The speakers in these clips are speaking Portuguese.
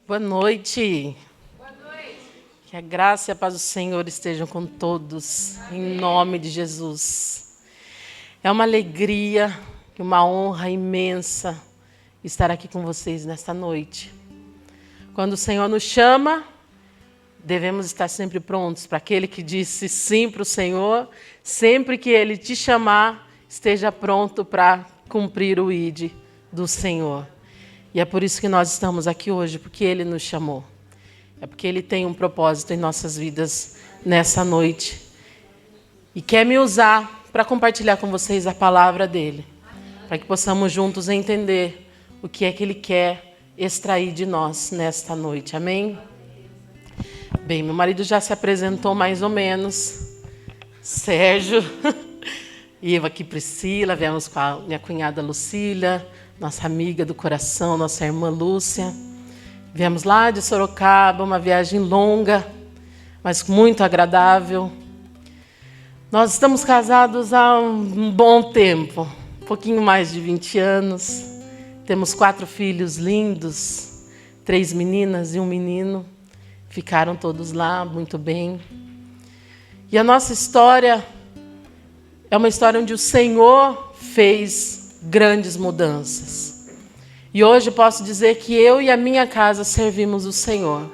Boa noite. Boa noite. Que a graça e a paz do Senhor estejam com todos, em nome de Jesus. É uma alegria e uma honra imensa estar aqui com vocês nesta noite. Quando o Senhor nos chama, devemos estar sempre prontos para aquele que disse sim para o Senhor. Sempre que Ele te chamar, esteja pronto para cumprir o ID do Senhor. E é por isso que nós estamos aqui hoje, porque Ele nos chamou. É porque Ele tem um propósito em nossas vidas nessa noite. E quer me usar para compartilhar com vocês a palavra dEle. Para que possamos juntos entender o que é que Ele quer extrair de nós nesta noite. Amém? Bem, meu marido já se apresentou mais ou menos. Sérgio. E eu aqui, Priscila. Viemos com a minha cunhada Lucília. Nossa amiga do coração, nossa irmã Lúcia. Viemos lá de Sorocaba, uma viagem longa, mas muito agradável. Nós estamos casados há um bom tempo, um pouquinho mais de 20 anos. Temos 4 filhos lindos, 3 meninas e um menino. Ficaram todos lá muito bem. E a nossa história é uma história onde o Senhor fez grandes mudanças. E hoje posso dizer que eu e a minha casa servimos o Senhor.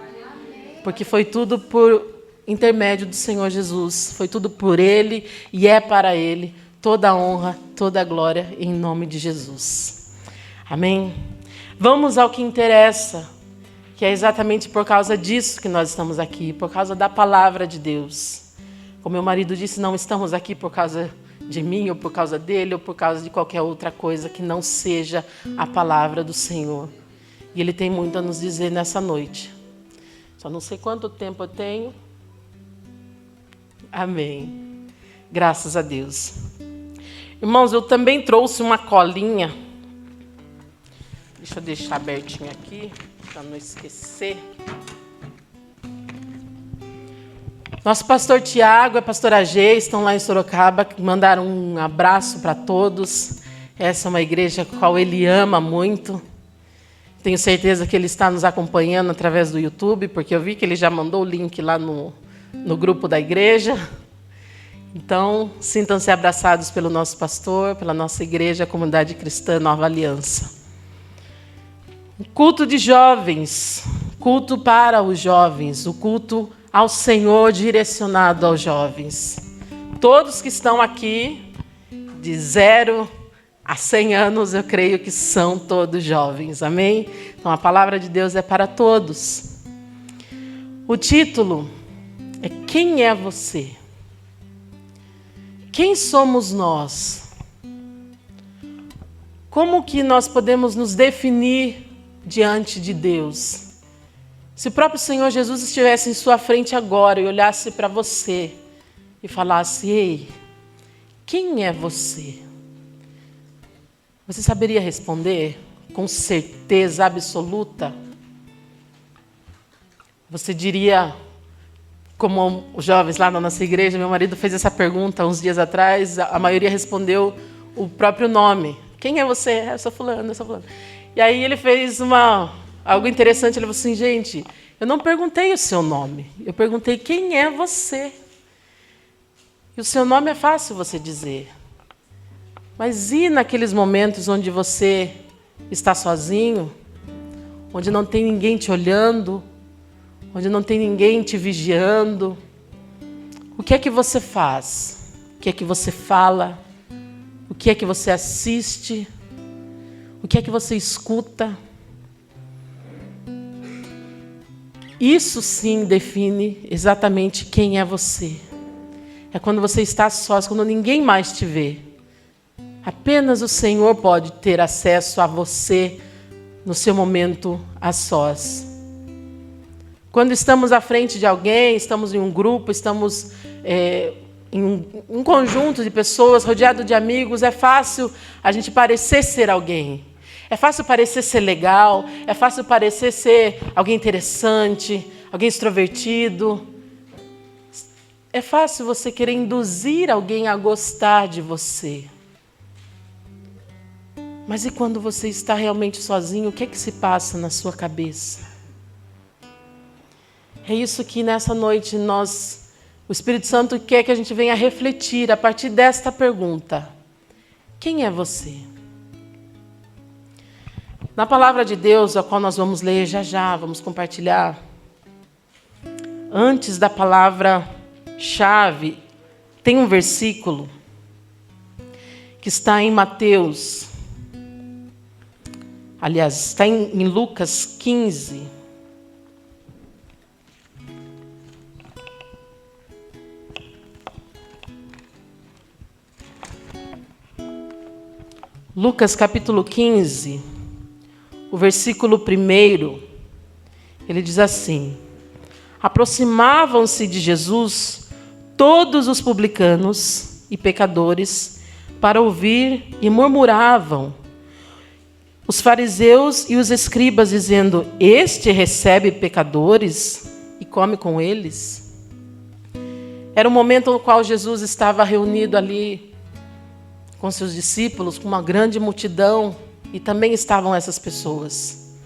Porque foi tudo por intermédio do Senhor Jesus. Foi tudo por Ele e é para Ele toda a honra, toda a glória em nome de Jesus. Amém? Vamos ao que interessa, que é exatamente por causa disso que nós estamos aqui, por causa da palavra de Deus. Como meu marido disse, não estamos aqui por causa de mim, ou por causa dele, ou por causa de qualquer outra coisa que não seja a palavra do Senhor. E Ele tem muito a nos dizer nessa noite. Só não sei quanto tempo eu tenho. Amém. Graças a Deus. Irmãos, eu também trouxe uma colinha. Deixa eu deixar abertinho aqui, para não esquecer. Nosso pastor Tiago e a pastora G estão lá em Sorocaba, mandaram um abraço para todos. Essa é uma igreja a qual ele ama muito. Tenho certeza que ele está nos acompanhando através do YouTube, porque eu vi que ele já mandou o link lá no grupo da igreja. Então, sintam-se abraçados pelo nosso pastor, pela nossa igreja, a Comunidade Cristã Nova Aliança. O culto de jovens, culto para os jovens, o culto ao Senhor direcionado aos jovens. Todos que estão aqui, de 0 a 100 anos, eu creio que são todos jovens, amém? Então a palavra de Deus é para todos. O título é Quem é você? Quem somos nós? Como que nós podemos nos definir diante de Deus? Se o próprio Senhor Jesus estivesse em sua frente agora e olhasse para você e falasse, ei, quem é você? Você saberia responder com certeza absoluta? Você diria, como os jovens lá na nossa igreja, meu marido fez essa pergunta uns dias atrás, a maioria respondeu o próprio nome. Quem é você? Eu sou fulano, eu sou fulano. E aí ele fez algo interessante, ele falou assim, gente, eu não perguntei o seu nome, eu perguntei quem é você. E o seu nome é fácil você dizer. Mas e naqueles momentos onde você está sozinho, onde não tem ninguém te olhando, onde não tem ninguém te vigiando, o que é que você faz? O que é que você fala? O que é que você assiste? O que é que você escuta? Isso sim define exatamente quem é você. É quando você está sós, quando ninguém mais te vê. Apenas o Senhor pode ter acesso a você no seu momento a sós. Quando estamos à frente de alguém, estamos em um grupo, estamos em um conjunto de pessoas, rodeado de amigos, é fácil a gente parecer ser alguém. É fácil parecer ser legal, é fácil parecer ser alguém interessante, alguém extrovertido. É fácil você querer induzir alguém a gostar de você. Mas e quando você está realmente sozinho, o que é que se passa na sua cabeça? É isso que nessa noite o Espírito Santo quer que a gente venha refletir a partir desta pergunta: quem é você? Na palavra de Deus, a qual nós vamos ler já, vamos compartilhar, antes da palavra-chave, tem um versículo que está em Mateus, aliás, está em Lucas 15. Lucas capítulo 15, o versículo 1, ele diz assim: aproximavam-se de Jesus todos os publicanos e pecadores para ouvir e murmuravam os fariseus e os escribas, dizendo: este recebe pecadores e come com eles. Era um momento no qual Jesus estava reunido ali com seus discípulos, com uma grande multidão, e também estavam essas pessoas,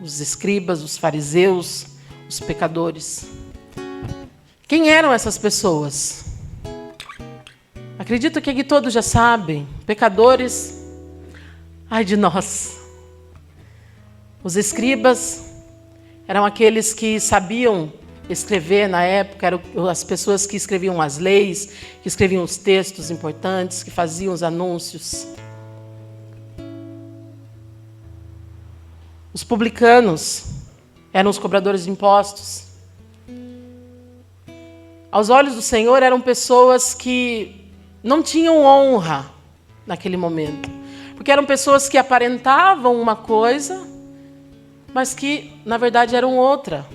os escribas, os fariseus, os pecadores. Quem eram essas pessoas? Acredito que aqui todos já sabem. Pecadores, ai de nós. Os escribas eram aqueles que sabiam escrever na época, eram as pessoas que escreviam as leis, que escreviam os textos importantes, que faziam os anúncios. Os publicanos eram os cobradores de impostos. Aos olhos do Senhor, eram pessoas que não tinham honra naquele momento, porque eram pessoas que aparentavam uma coisa, mas que, na verdade, eram outra.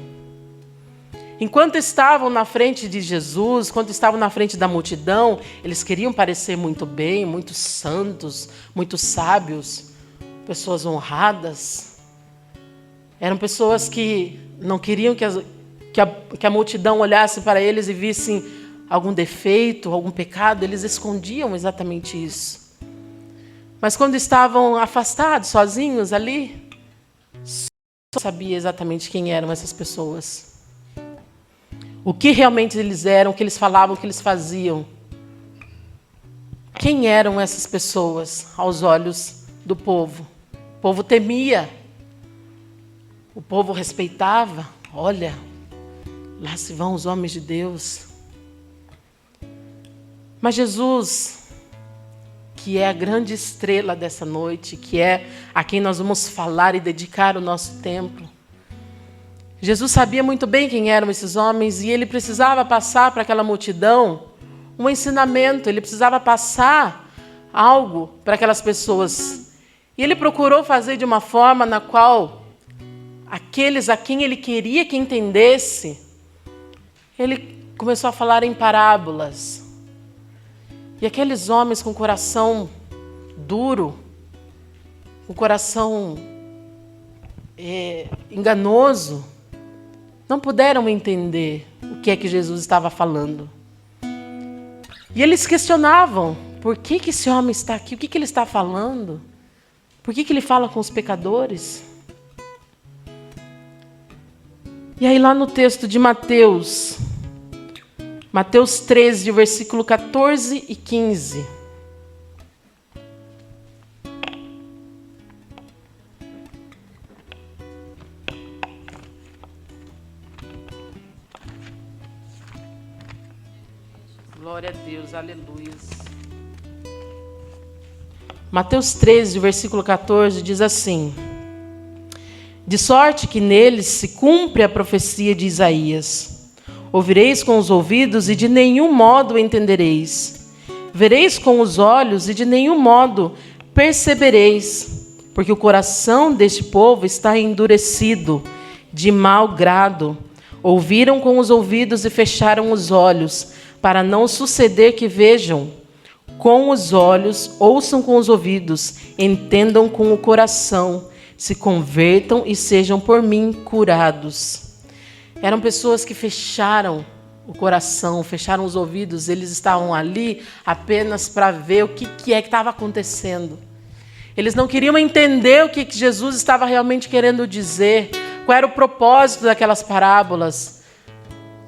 Enquanto estavam na frente de Jesus, quando estavam na frente da multidão, eles queriam parecer muito bem, muito santos, muito sábios, pessoas honradas. Eram pessoas que não queriam que a multidão olhasse para eles e vissem algum defeito, algum pecado. Eles escondiam exatamente isso. Mas quando estavam afastados, sozinhos ali, só sabia exatamente quem eram essas pessoas. O que realmente eles eram, o que eles falavam, o que eles faziam. Quem eram essas pessoas aos olhos do povo? O povo temia. O povo respeitava. Olha, lá se vão os homens de Deus. Mas Jesus, que é a grande estrela dessa noite, que é a quem nós vamos falar e dedicar o nosso tempo, Jesus sabia muito bem quem eram esses homens e ele precisava passar para aquela multidão um ensinamento, ele precisava passar algo para aquelas pessoas. E ele procurou fazer de uma forma na qual aqueles a quem ele queria que entendesse, ele começou a falar em parábolas. E aqueles homens com o coração duro, com o coração enganoso, não puderam entender o que é que Jesus estava falando. E eles questionavam: por que esse homem está aqui? O que ele está falando? Por que ele fala com os pecadores? E aí lá no texto de Mateus 13, versículo 14 e 15. Glória a Deus, aleluia. Mateus 13, versículo 14, diz assim: de sorte que neles se cumpre a profecia de Isaías. Ouvireis com os ouvidos e de nenhum modo entendereis. Vereis com os olhos e de nenhum modo percebereis. Porque o coração deste povo está endurecido, de mau grado. Ouviram com os ouvidos e fecharam os olhos, para não suceder que vejam com os olhos, ouçam com os ouvidos, entendam com o coração, se convertam e sejam por mim curados. Eram pessoas que fecharam o coração, fecharam os ouvidos, eles estavam ali apenas para ver o que é que estava acontecendo. Eles não queriam entender o que Jesus estava realmente querendo dizer, qual era o propósito daquelas parábolas.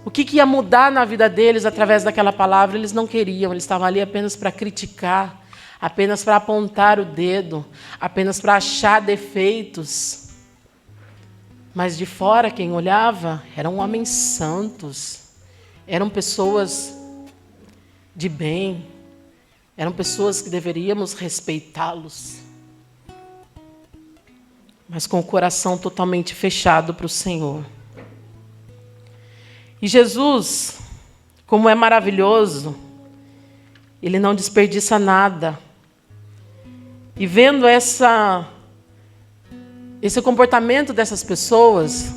O que ia mudar na vida deles através daquela palavra, eles não queriam. Eles estavam ali apenas para criticar, apenas para apontar o dedo, apenas para achar defeitos. Mas de fora, quem olhava, eram homens santos, eram pessoas de bem, eram pessoas que deveríamos respeitá-los. Mas com o coração totalmente fechado para o Senhor. E Jesus, como é maravilhoso, Ele não desperdiça nada. E vendo esse comportamento dessas pessoas,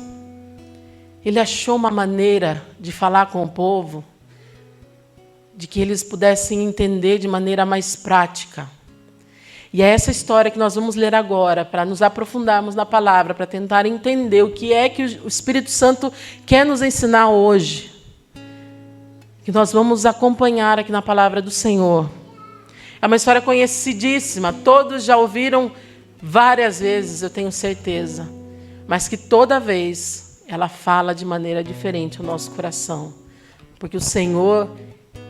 Ele achou uma maneira de falar com o povo, de que eles pudessem entender de maneira mais prática. E é essa história que nós vamos ler agora, para nos aprofundarmos na palavra, para tentar entender o que é que o Espírito Santo quer nos ensinar hoje. Que nós vamos acompanhar aqui na palavra do Senhor. É uma história conhecidíssima, todos já ouviram várias vezes, eu tenho certeza. Mas que toda vez ela fala de maneira diferente ao nosso coração. Porque o Senhor,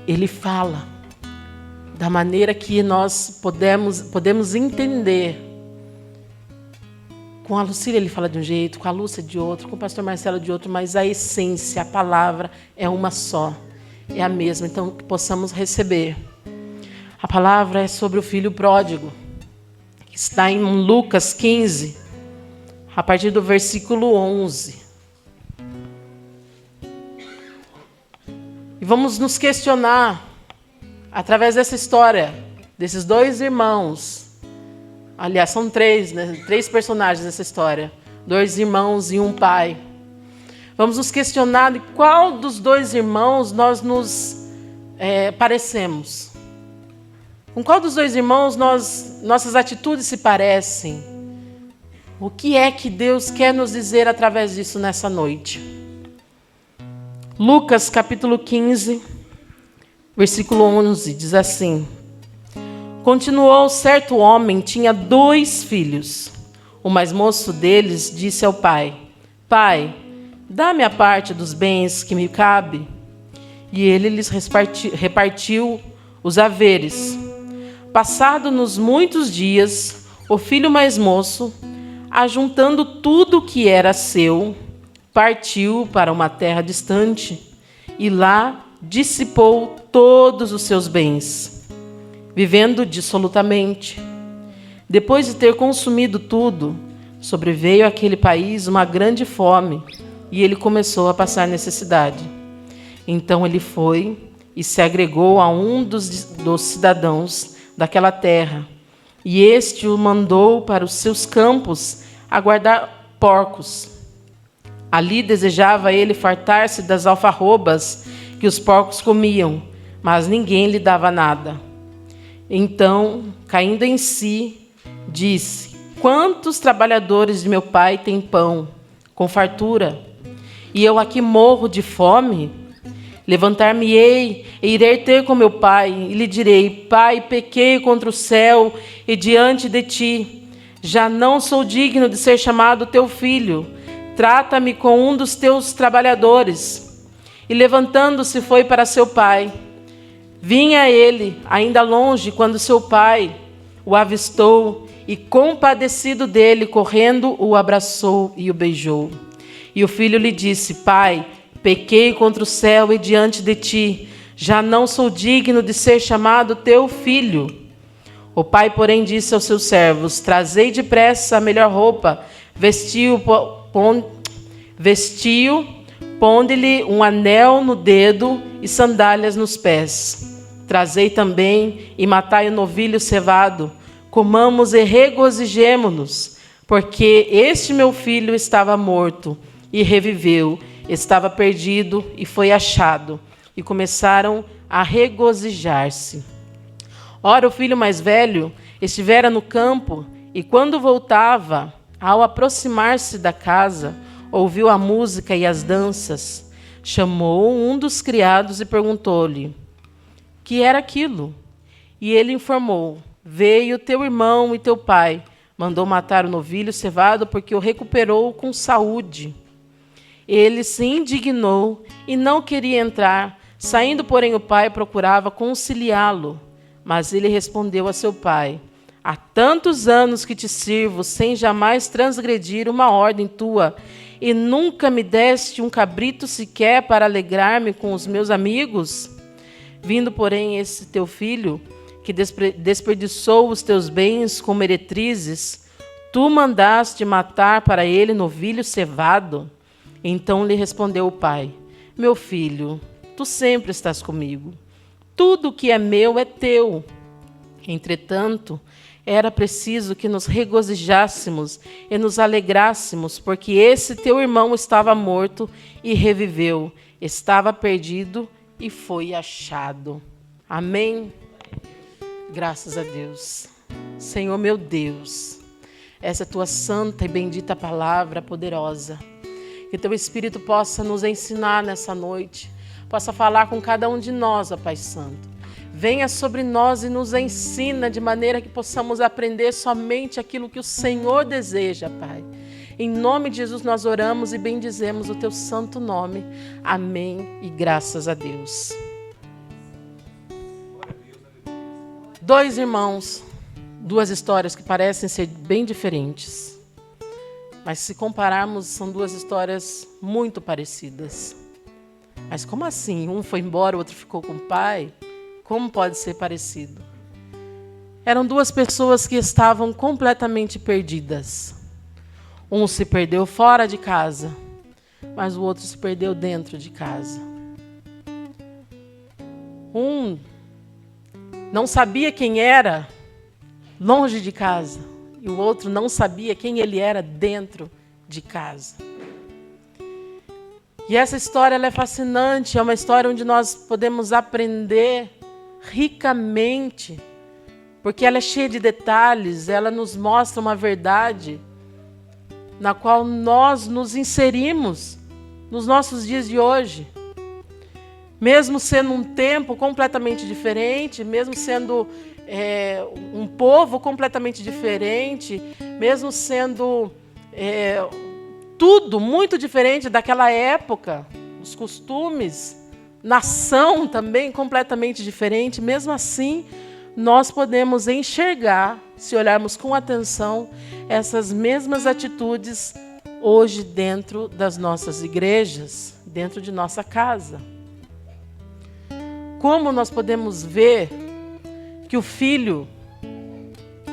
Ele fala da maneira que nós podemos entender. Com a Lucília Ele fala de um jeito, com a Lúcia de outro, com o pastor Marcelo de outro, mas a essência, a palavra é uma só, é a mesma. Então, que possamos receber. A palavra é sobre o filho pródigo, que está em Lucas 15, a partir do versículo 11. E vamos nos questionar, através dessa história, desses dois irmãos. Aliás, são três, né? 3 personagens dessa história. 2 irmãos e um pai. Vamos nos questionar de qual dos 2 irmãos nós nos parecemos. Com qual dos 2 irmãos nossas atitudes se parecem? O que é que Deus quer nos dizer através disso nessa noite? Lucas capítulo 15, versículo 11, diz assim: Continuou, certo homem tinha 2 filhos. O mais moço deles disse ao pai: Pai, dá-me a parte dos bens que me cabe. E ele lhes repartiu os haveres. Passados muitos dias, o filho mais moço, ajuntando tudo o que era seu, partiu para uma terra distante e lá dissipou todos os seus bens, vivendo dissolutamente. Depois de ter consumido tudo, sobreveio àquele país uma grande fome e ele começou a passar necessidade. Então ele foi e se agregou a um dos cidadãos daquela terra, e este o mandou para os seus campos a guardar porcos. Ali desejava ele fartar-se das alfarrobas que os porcos comiam, mas ninguém lhe dava nada. Então, caindo em si, disse: Quantos trabalhadores de meu pai têm pão, com fartura, e eu aqui morro de fome? Levantar-me-ei e irei ter com meu pai, e lhe direi: Pai, pequei contra o céu e diante de ti. Já não sou digno de ser chamado teu filho. Trata-me com um dos teus trabalhadores. E levantando-se foi para seu pai. Vinha ele, ainda longe, quando seu pai o avistou e, compadecido dele, correndo, o abraçou e o beijou. E o filho lhe disse: Pai, pequei contra o céu e diante de ti. Já não sou digno de ser chamado teu filho. O pai, porém, disse aos seus servos: Trazei depressa a melhor roupa, vestiu, ponde-lhe um anel no dedo e sandálias nos pés. Trazei também e matai o novilho cevado. Comamos e regozijemo-nos, porque este meu filho estava morto e reviveu, estava perdido e foi achado. E começaram a regozijar-se. Ora, o filho mais velho estivera no campo, e quando voltava, ao aproximar-se da casa, ouviu a música e as danças. Chamou um dos criados e perguntou-lhe: que era aquilo? E ele informou: Veio teu irmão e teu pai, mandou matar o novilho cevado porque o recuperou com saúde. Ele se indignou e não queria entrar. Saindo, porém, o pai procurava conciliá-lo. Mas ele respondeu a seu pai: há tantos anos que te sirvo, sem jamais transgredir uma ordem tua, e nunca me deste um cabrito sequer para alegrar-me com os meus amigos? Vindo, porém, esse teu filho, que desperdiçou os teus bens com meretrizes, tu mandaste matar para ele novilho cevado? Então lhe respondeu o pai: meu filho, tu sempre estás comigo. Tudo o que é meu é teu. Entretanto, era preciso que nos regozijássemos e nos alegrássemos, porque esse teu irmão estava morto e reviveu, estava perdido e foi achado. Amém? Graças a Deus. Senhor meu Deus, essa é a tua santa e bendita palavra poderosa. Que teu Espírito possa nos ensinar nessa noite, possa falar com cada um de nós, ó Pai Santo. Venha sobre nós e nos ensina de maneira que possamos aprender somente aquilo que o Senhor deseja, Pai. Em nome de Jesus nós oramos e bendizemos o teu santo nome. Amém e graças a Deus. Dois irmãos, duas histórias que parecem ser bem diferentes. Mas se compararmos, são duas histórias muito parecidas. Mas como assim? Um foi embora, o outro ficou com o pai? Como pode ser parecido? Eram duas pessoas que estavam completamente perdidas. Um se perdeu fora de casa, mas o outro se perdeu dentro de casa. Um não sabia quem era longe de casa, e o outro não sabia quem ele era dentro de casa. E essa história ela é fascinante, é uma história onde nós podemos aprender ricamente, porque ela é cheia de detalhes, ela nos mostra uma verdade na qual nós nos inserimos nos nossos dias de hoje. Mesmo sendo um tempo completamente diferente, mesmo sendo um povo completamente diferente, mesmo sendo tudo muito diferente daquela época, os costumes, nação também completamente diferente, mesmo assim, nós podemos enxergar, se olharmos com atenção, essas mesmas atitudes hoje dentro das nossas igrejas, dentro de nossa casa. Como nós podemos ver que o filho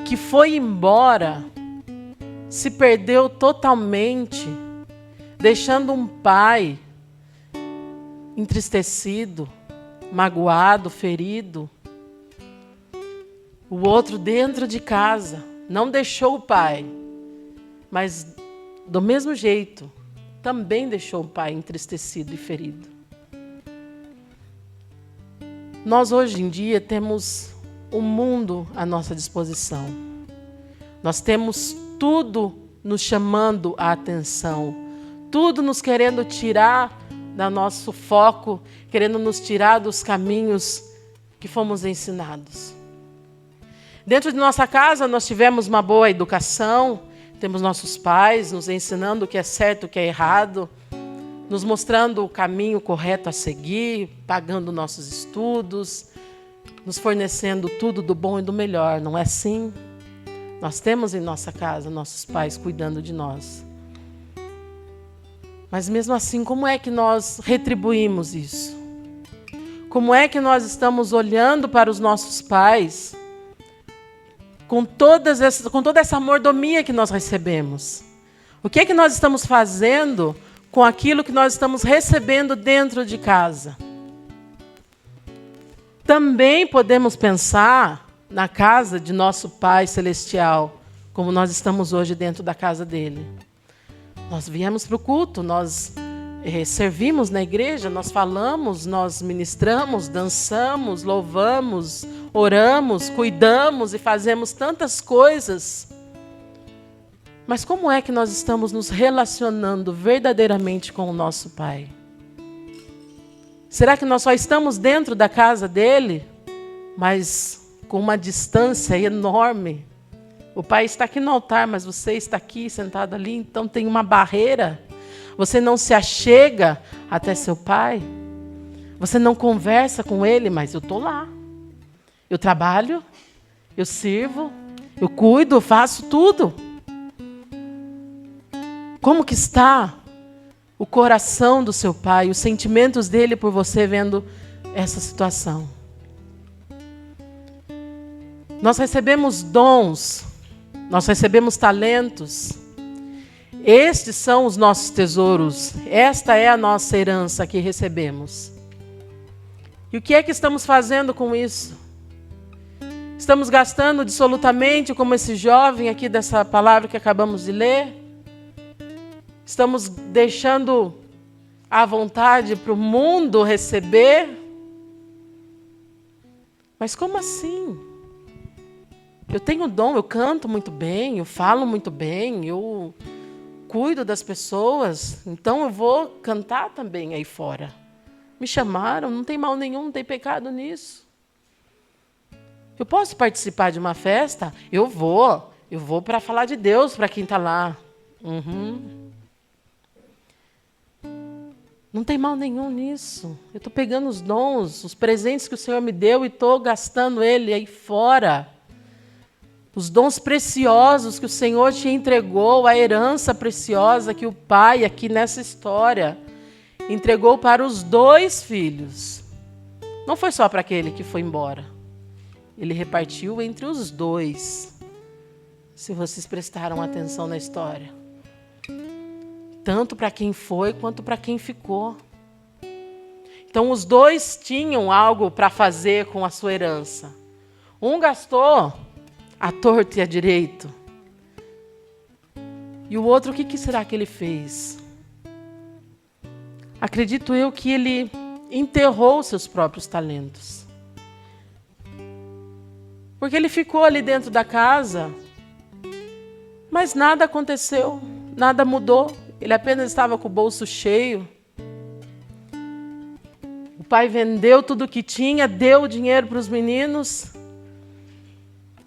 que foi embora se perdeu totalmente, deixando um pai entristecido, magoado, ferido. O outro dentro de casa não deixou o pai, mas do mesmo jeito também deixou o pai entristecido e ferido. Nós hoje em dia temos o mundo à nossa disposição. Nós temos tudo nos chamando a atenção, tudo nos querendo tirar do nosso foco, querendo nos tirar dos caminhos que fomos ensinados. Dentro de nossa casa nós tivemos uma boa educação, temos nossos pais nos ensinando o que é certo e o que é errado, nos mostrando o caminho correto a seguir, pagando nossos estudos, nos fornecendo tudo do bom e do melhor, não é assim? Nós temos em nossa casa nossos pais cuidando de nós. Mas mesmo assim, como é que nós retribuímos isso? Como é que nós estamos olhando para os nossos pais com toda essa mordomia que nós recebemos? O que é que nós estamos fazendo com aquilo que nós estamos recebendo dentro de casa? Também podemos pensar na casa de nosso Pai Celestial, como nós estamos hoje dentro da casa dele. Nós viemos para o culto, nós servimos na igreja, nós falamos, nós ministramos, dançamos, louvamos, oramos, cuidamos e fazemos tantas coisas. Mas como é que nós estamos nos relacionando verdadeiramente com o nosso Pai? Será que nós só estamos dentro da casa dele, mas com uma distância enorme? O Pai está aqui no altar, mas você está aqui sentado ali, então tem uma barreira. Você não se achega até seu pai? Você não conversa com ele, mas eu estou lá. Eu trabalho, eu sirvo, eu cuido, eu faço tudo. Como que está o coração do seu pai, os sentimentos dele por você vendo essa situação? Nós recebemos dons, nós recebemos talentos. Estes são os nossos tesouros. Esta é a nossa herança que recebemos. E o que é que estamos fazendo com isso? Estamos gastando dissolutamente, como esse jovem aqui dessa palavra que acabamos de ler? Estamos deixando à vontade para o mundo receber? Mas como assim? Eu tenho dom, eu canto muito bem, eu falo muito bem, eu cuido das pessoas, então eu vou cantar também aí fora. Me chamaram, não tem mal nenhum, não tem pecado nisso. Eu posso participar de uma festa? Eu vou para falar de Deus para quem está lá. Não tem mal nenhum nisso. Eu estou pegando os dons, os presentes que o Senhor me deu e estou gastando ele aí fora. Os dons preciosos que o Senhor te entregou, a herança preciosa que o Pai, aqui nessa história, entregou para os 2 filhos. Não foi só para aquele que foi embora. Ele repartiu entre os 2. Se vocês prestaram atenção na história. Tanto para quem foi, quanto para quem ficou. Então, os 2 tinham algo para fazer com a sua herança. Um gastou à torto e à direito. E o outro, o que será que ele fez? Acredito eu que ele enterrou seus próprios talentos. Porque ele ficou ali dentro da casa, mas nada aconteceu, nada mudou. Ele apenas estava com o bolso cheio. O pai vendeu tudo o que tinha, deu o dinheiro para os meninos.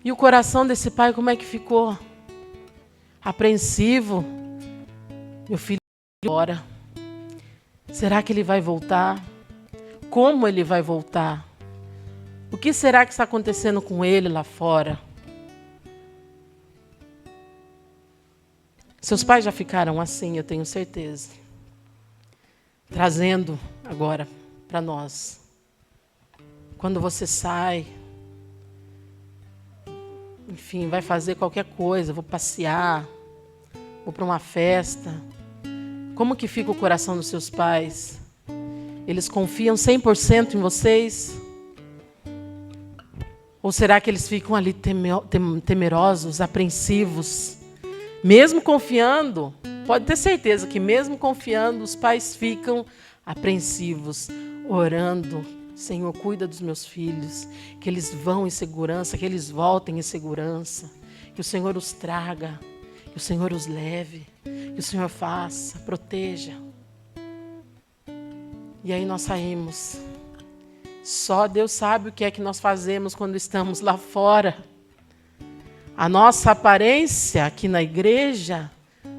E o coração desse pai, como é que ficou? Apreensivo. Meu filho vai embora. Será que ele vai voltar? Como ele vai voltar? O que será que está acontecendo com ele lá fora? Seus pais já ficaram assim, eu tenho certeza. Trazendo agora para nós. Quando você sai, enfim, vai fazer qualquer coisa, vou passear, vou para uma festa. Como que fica o coração dos seus pais? Eles confiam 100% em vocês? Ou será que eles ficam ali temerosos, apreensivos? Mesmo confiando, pode ter certeza que mesmo confiando, os pais ficam apreensivos, orando. Senhor, cuida dos meus filhos, que eles vão em segurança, que eles voltem em segurança, que o Senhor os traga, que o Senhor os leve, que o Senhor faça, proteja. E aí nós saímos. Só Deus sabe o que é que nós fazemos quando estamos lá fora. A nossa aparência aqui na igreja,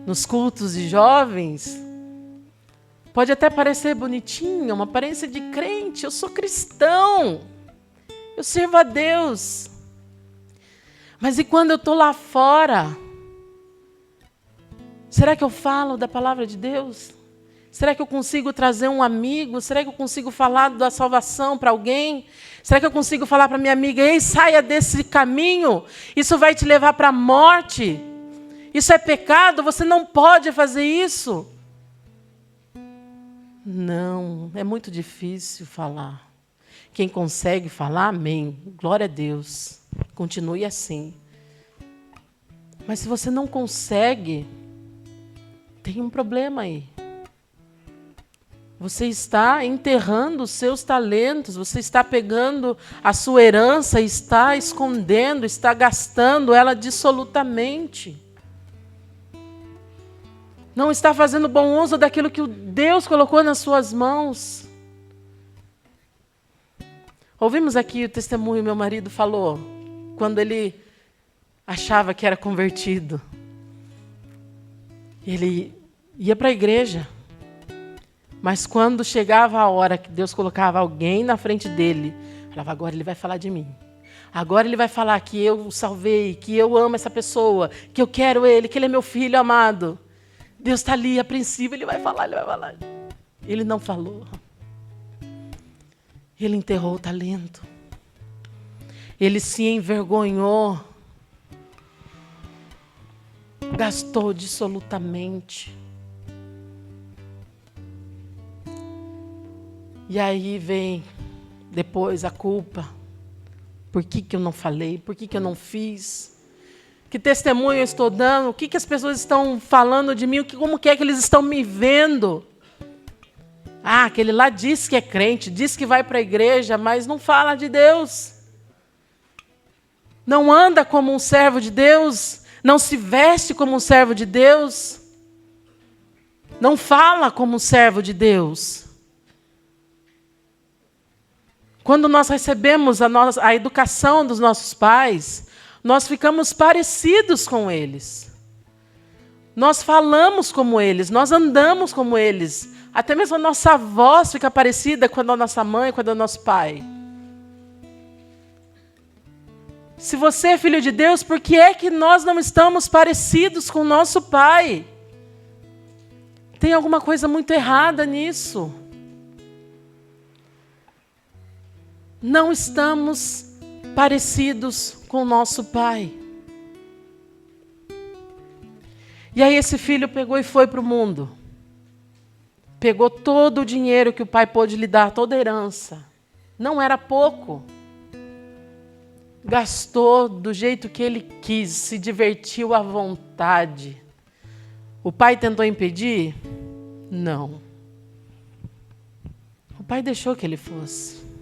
nos cultos de jovens, pode até parecer bonitinha, uma aparência de crente. Eu sou cristão, eu sirvo a Deus. Mas e quando eu estou lá fora? Será que eu falo da palavra de Deus? Será que eu consigo trazer um amigo? Será que eu consigo falar da salvação para alguém? Será que eu consigo falar para minha amiga, ei, saia desse caminho, isso vai te levar para a morte, isso é pecado, você não pode fazer isso. Não, é muito difícil falar. Quem consegue falar, amém, glória a Deus, continue assim. Mas se você não consegue, tem um problema aí. Você está enterrando os seus talentos, você está pegando a sua herança e está escondendo, está gastando ela dissolutamente. Não está fazendo bom uso daquilo que Deus colocou nas suas mãos. Ouvimos aqui o testemunho que meu marido falou, quando ele achava que era convertido. Ele ia para a igreja, Mas quando chegava a hora que Deus colocava alguém na frente dele, falava, agora ele vai falar de mim. Agora ele vai falar que eu o salvei, que eu amo essa pessoa, que eu quero ele, que ele é meu filho amado. Deus está ali, apreensivo, ele vai falar, ele vai falar. Ele não falou. Ele enterrou o talento. Ele se envergonhou. Gastou dissolutamente. E aí vem depois a culpa. Por que eu não falei? Por que eu não fiz? Que testemunho eu estou dando? O que as pessoas estão falando de mim? Como que é que eles estão me vendo? Ah, aquele lá diz que é crente, diz que vai para a igreja, mas não fala de Deus. Não anda como um servo de Deus. Não se veste como um servo de Deus. Não fala como um servo de Deus. Quando nós recebemos a educação dos nossos pais, nós ficamos parecidos com eles. Nós falamos como eles, nós andamos como eles. Até mesmo a nossa voz fica parecida com a da nossa mãe, com a do nosso pai. Se você é filho de Deus, por que é que nós não estamos parecidos com o nosso pai? Tem alguma coisa muito errada nisso. Não estamos parecidos com o nosso pai. E aí esse filho pegou e foi para o mundo. Pegou todo o dinheiro que o pai pôde lhe dar, toda a herança. Não era pouco. Gastou do jeito que ele quis, se divertiu à vontade. O pai tentou impedir? Não. O pai deixou que ele fosse.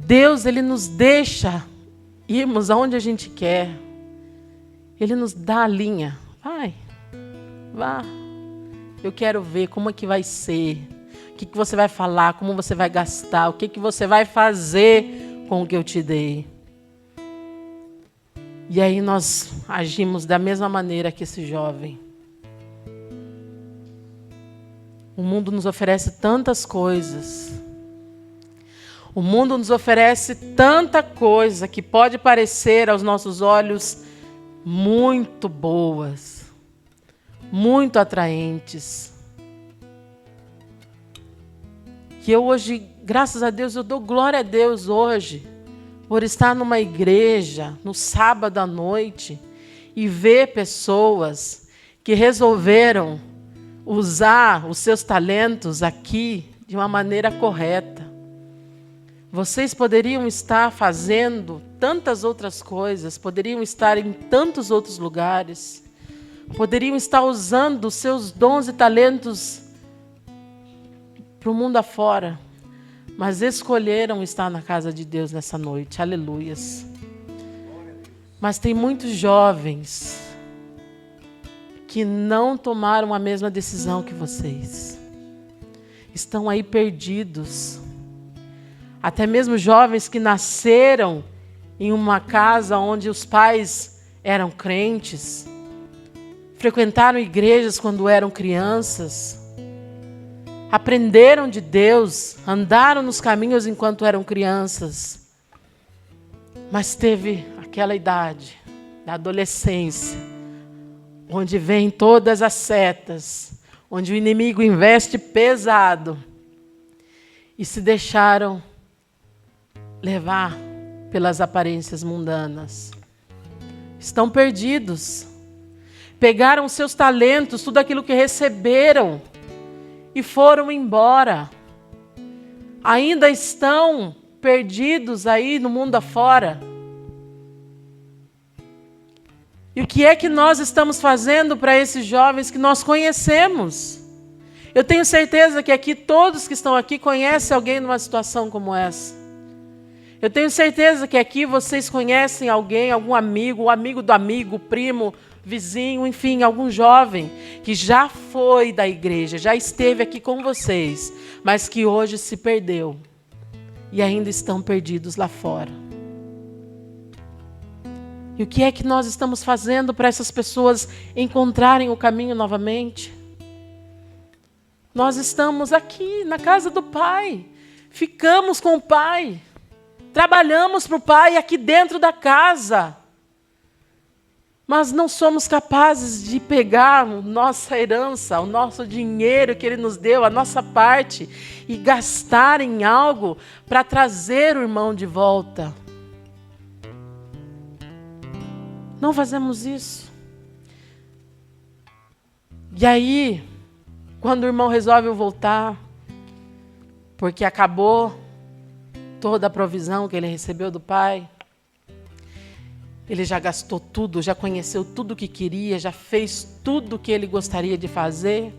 Deus, Ele nos deixa irmos aonde a gente quer. Ele nos dá a linha. Vai, vá. Eu quero ver como é que vai ser. O que você vai falar, como você vai gastar, o que você vai fazer com o que eu te dei. E aí nós agimos da mesma maneira que esse jovem. O mundo nos oferece tantas coisas. O mundo nos oferece tanta coisa que pode parecer aos nossos olhos muito boas, muito atraentes. Que eu hoje, graças a Deus, eu dou glória a Deus hoje, por estar numa igreja, no sábado à noite, e ver pessoas que resolveram usar os seus talentos aqui de uma maneira correta. Vocês poderiam estar fazendo tantas outras coisas, poderiam estar em tantos outros lugares, poderiam estar usando os seus dons e talentos para o mundo afora, mas escolheram estar na casa de Deus nessa noite. Aleluias. Mas tem muitos jovens que não tomaram a mesma decisão que vocês. Estão aí perdidos. Até mesmo jovens que nasceram em uma casa onde os pais eram crentes, frequentaram igrejas quando eram crianças, aprenderam de Deus, andaram nos caminhos enquanto eram crianças, mas teve aquela idade, da adolescência, onde vêm todas as setas, onde o inimigo investe pesado, e se deixaram levar pelas aparências mundanas. Estão perdidos. Pegaram seus talentos, tudo aquilo que receberam, e foram embora. Ainda estão perdidos aí no mundo afora. E o que é que nós estamos fazendo para esses jovens que nós conhecemos? Eu tenho certeza que aqui, todos que estão aqui conhecem alguém numa situação como essa. Eu tenho certeza que aqui vocês conhecem alguém, algum amigo, o amigo do amigo, primo, vizinho, enfim, algum jovem que já foi da igreja, já esteve aqui com vocês, mas que hoje se perdeu e ainda estão perdidos lá fora. E o que é que nós estamos fazendo para essas pessoas encontrarem o caminho novamente? Nós estamos aqui na casa do Pai, ficamos com o Pai, trabalhamos para o Pai aqui dentro da casa, mas não somos capazes de pegar nossa herança, o nosso dinheiro que Ele nos deu, a nossa parte, e gastar em algo para trazer o irmão de volta. Não fazemos isso. E aí, quando o irmão resolve voltar, porque acabou toda a provisão que ele recebeu do Pai, ele já gastou tudo, já conheceu tudo o que queria, já fez tudo o que ele gostaria de fazer.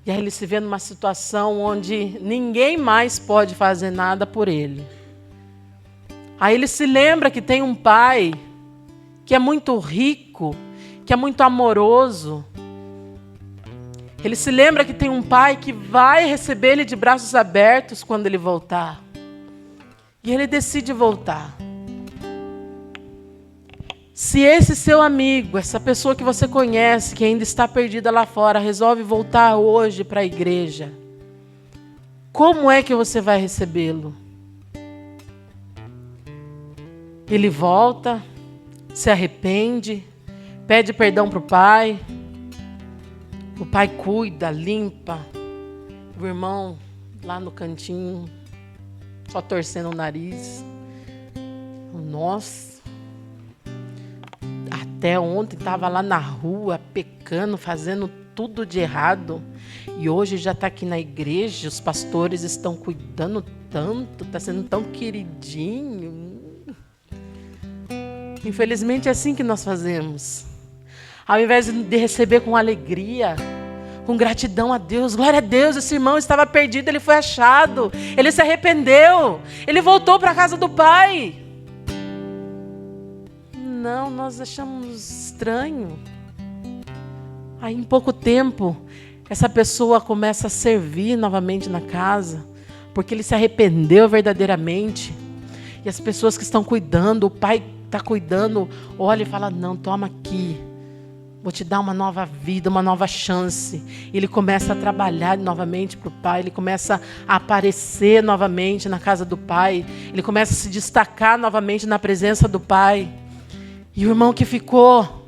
E aí ele se vê numa situação onde ninguém mais pode fazer nada por ele. Aí ele se lembra que tem um pai que é muito rico, que é muito amoroso. Ele se lembra que tem um pai que vai receber ele de braços abertos quando ele voltar. E ele decide voltar. Se esse seu amigo, essa pessoa que você conhece, que ainda está perdida lá fora, resolve voltar hoje para a igreja, como é que você vai recebê-lo? Ele volta, se arrepende, pede perdão para o pai. O pai cuida, limpa. O irmão lá no cantinho, só torcendo o nariz. Nossa, até ontem estava lá na rua, pecando, fazendo tudo de errado. E hoje já está aqui na igreja, os pastores estão cuidando tanto, está sendo tão queridinho. Infelizmente é assim que nós fazemos. Ao invés de receber com alegria, com gratidão a Deus, glória a Deus, esse irmão estava perdido, ele foi achado, ele se arrependeu, ele voltou para a casa do Pai. Não, nós achamos estranho. Aí em pouco tempo, essa pessoa começa a servir novamente na casa, porque ele se arrependeu verdadeiramente. E as pessoas que estão cuidando, o pai está cuidando, olha e fala, não, toma aqui. Vou te dar uma nova vida, uma nova chance. Ele começa a trabalhar novamente para o Pai. Ele começa a aparecer novamente na casa do Pai. Ele começa a se destacar novamente na presença do Pai. E o irmão que ficou,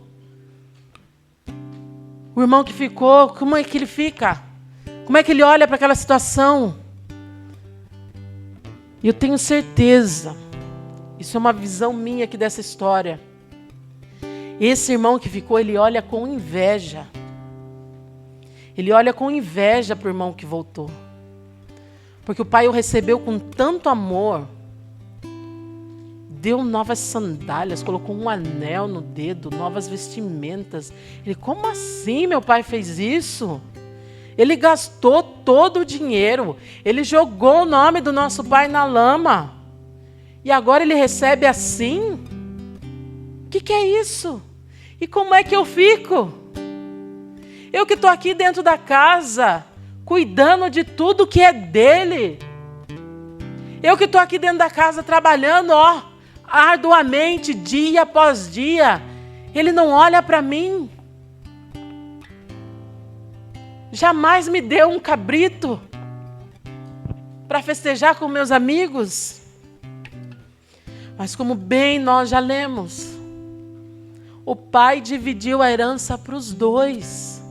como é que ele fica? Como é que ele olha para aquela situação? E eu tenho certeza, isso é uma visão minha aqui dessa história. Esse irmão que ficou, ele olha com inveja. Ele olha com inveja para o irmão que voltou. Porque o pai o recebeu com tanto amor. Deu novas sandálias, colocou um anel no dedo, novas vestimentas. Ele, como assim meu pai fez isso? Ele gastou todo o dinheiro. Ele jogou o nome do nosso pai na lama. E agora ele recebe assim? O que é isso? E como é que eu fico? Eu que estou aqui dentro da casa, cuidando de tudo que é dele. Eu que estou aqui dentro da casa trabalhando, arduamente, dia após dia. Ele não olha para mim. Jamais me deu um cabrito para festejar com meus amigos. Mas como bem nós já lemos, o pai dividiu a herança para os dois.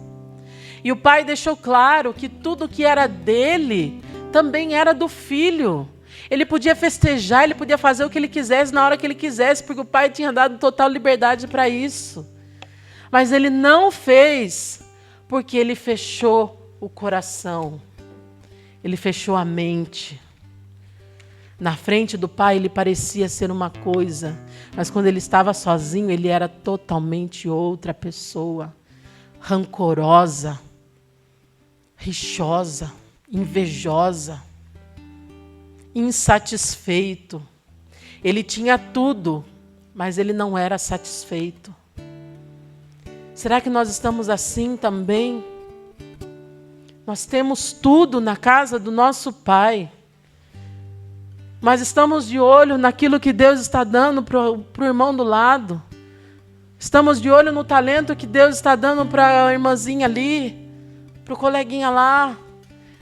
E o pai deixou claro que tudo que era dele também era do filho. Ele podia festejar, ele podia fazer o que ele quisesse na hora que ele quisesse, porque o pai tinha dado total liberdade para isso. Mas ele não fez, porque ele fechou o coração. Ele fechou a mente. Na frente do pai ele parecia ser uma coisa, mas quando ele estava sozinho ele era totalmente outra pessoa, rancorosa, rixosa, invejosa, insatisfeito. Ele tinha tudo, mas ele não era satisfeito. Será que nós estamos assim também? Nós temos tudo na casa do nosso Pai, mas estamos de olho naquilo que Deus está dando para o irmão do lado. Estamos de olho no talento que Deus está dando para a irmãzinha ali, para o coleguinha lá.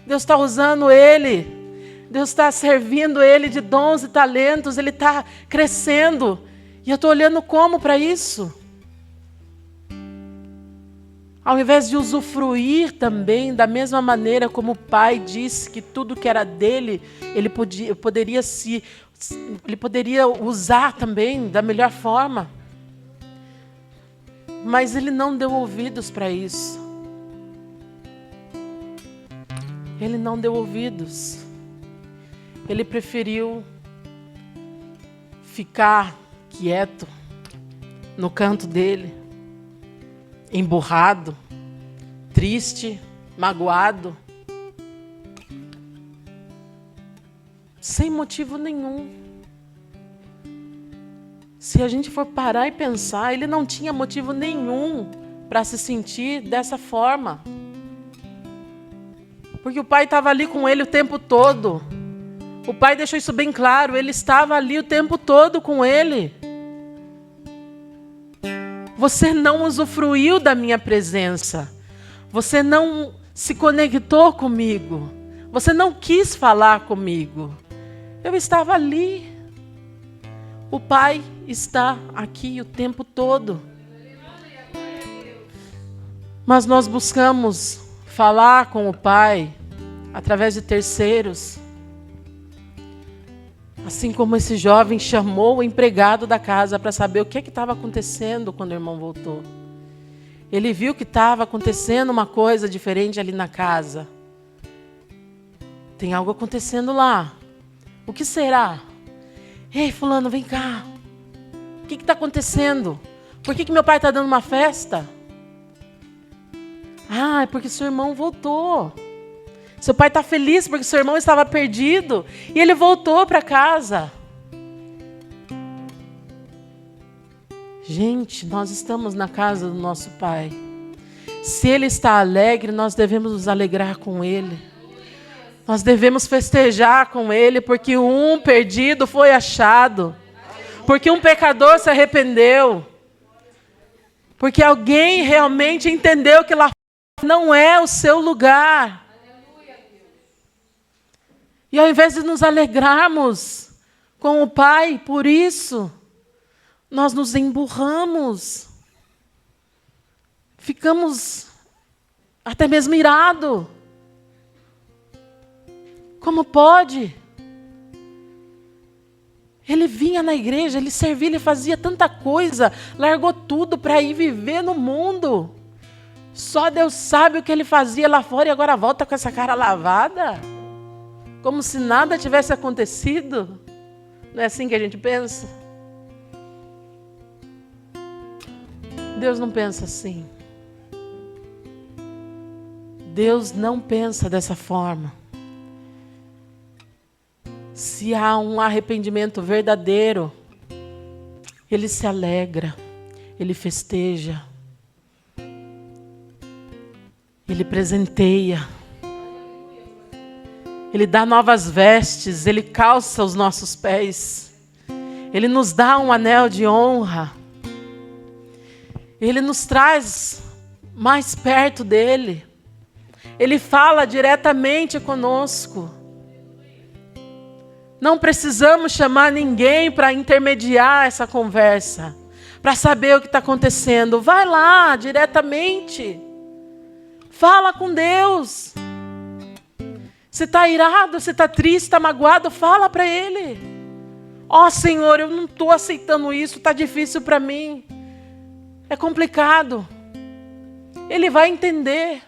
Deus está usando ele. Deus está servindo ele de dons e talentos. Ele está crescendo. E eu estou olhando como para isso? Ao invés de usufruir também, da mesma maneira como o pai disse que tudo que era dele, ele poderia usar também da melhor forma. Mas ele não deu ouvidos para isso. Ele não deu ouvidos. Ele preferiu ficar quieto no canto dele, emburrado, triste, magoado, sem motivo nenhum. Se a gente for parar e pensar, ele não tinha motivo nenhum para se sentir dessa forma. Porque o pai estava ali com ele o tempo todo. O pai deixou isso bem claro, ele estava ali o tempo todo com ele. Você não usufruiu da minha presença. Você não se conectou comigo. Você não quis falar comigo. Eu estava ali. O pai está aqui o tempo todo. Mas nós buscamos falar com o pai através de terceiros. Assim como esse jovem chamou o empregado da casa para saber o que estava acontecendo quando o irmão voltou. Ele viu que estava acontecendo uma coisa diferente ali na casa. Tem algo acontecendo lá. O que será? Ei, fulano, vem cá. O que está acontecendo? Por que meu pai está dando uma festa? Ah, é porque seu irmão voltou. Seu pai está feliz porque seu irmão estava perdido e ele voltou para casa. Gente, nós estamos na casa do nosso pai. Se ele está alegre, nós devemos nos alegrar com ele. Nós devemos festejar com ele porque um perdido foi achado. Porque um pecador se arrependeu. Porque alguém realmente entendeu que lá não é o seu lugar. E ao invés de nos alegrarmos com o pai por isso, nós nos emburramos. Ficamos até mesmo irados. Como pode? Ele vinha na igreja, ele servia, ele fazia tanta coisa, largou tudo para ir viver no mundo. Só Deus sabe o que ele fazia lá fora e agora volta com essa cara lavada? Como se nada tivesse acontecido. Não é assim que a gente pensa? Deus não pensa assim. Deus não pensa dessa forma. Se há um arrependimento verdadeiro, Ele se alegra, Ele festeja, Ele presenteia. Ele dá novas vestes, Ele calça os nossos pés. Ele nos dá um anel de honra. Ele nos traz mais perto dEle. Ele fala diretamente conosco. Não precisamos chamar ninguém para intermediar essa conversa, para saber o que está acontecendo. Vai lá diretamente. Fala com Deus. Se está irado, se está triste, está magoado, fala para Ele. Ó Senhor, eu não estou aceitando isso, está difícil para mim. É complicado. Ele vai entender.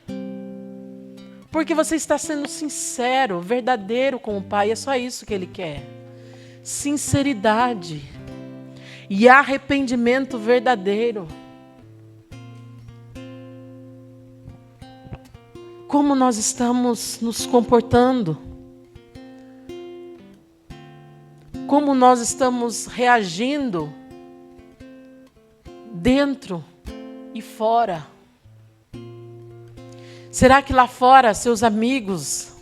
Porque você está sendo sincero, verdadeiro com o Pai. É só isso que Ele quer. Sinceridade. E arrependimento verdadeiro. Como nós estamos nos comportando? Como nós estamos reagindo dentro e fora? Será que lá fora, seus amigos,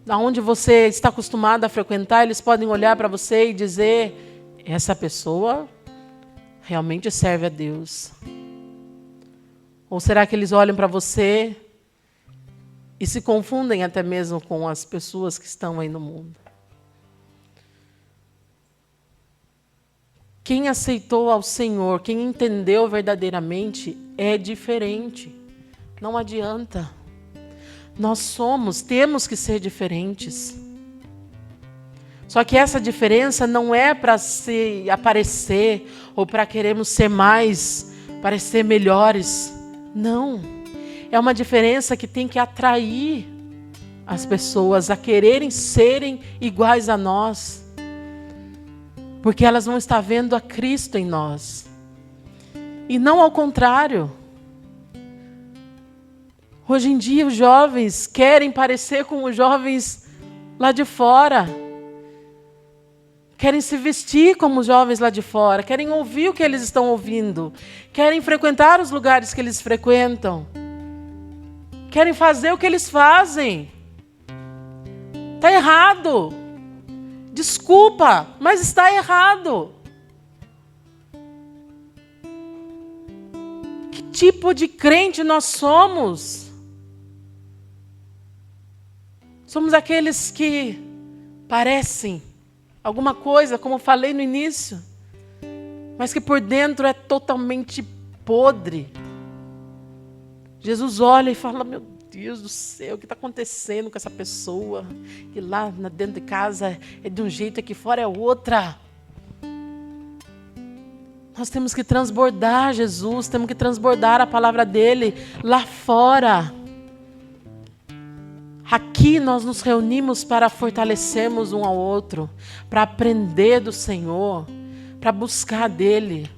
aonde você está acostumado a frequentar, eles podem olhar para você e dizer: essa pessoa realmente serve a Deus? Ou será que eles olham para você e se confundem até mesmo com as pessoas que estão aí no mundo. Quem aceitou ao Senhor, quem entendeu verdadeiramente, é diferente. Não adianta. Nós temos que ser diferentes. Só que essa diferença não é para se aparecer ou para queremos ser mais, parecer melhores. Não. É uma diferença que tem que atrair as pessoas a quererem serem iguais a nós. Porque elas vão estar vendo a Cristo em nós. E não ao contrário. Hoje em dia os jovens querem parecer com os jovens lá de fora. Querem se vestir como os jovens lá de fora. Querem ouvir o que eles estão ouvindo. Querem frequentar os lugares que eles frequentam. Querem fazer o que eles fazem. Está errado. Desculpa, mas está errado. Que tipo de crente nós somos? Somos aqueles que parecem alguma coisa, como falei no início, mas que por dentro é totalmente podre. Jesus olha e fala, meu Deus do céu, o que está acontecendo com essa pessoa? Que lá dentro de casa é de um jeito e aqui fora é outra. Nós temos que transbordar Jesus, temos que transbordar a palavra dele lá fora. Aqui nós nos reunimos para fortalecermos um ao outro, para aprender do Senhor, para buscar dele,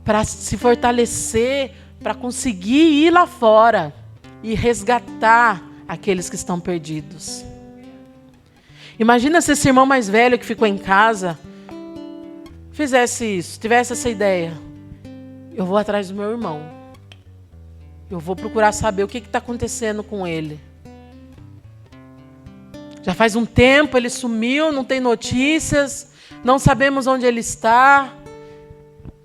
para se fortalecer, para conseguir ir lá fora e resgatar aqueles que estão perdidos. Imagina se esse irmão mais velho que ficou em casa fizesse isso, tivesse essa ideia. Eu vou atrás do meu irmão. Eu vou procurar saber o que está acontecendo com ele. Já faz um tempo, ele sumiu, não tem notícias, não sabemos onde ele está,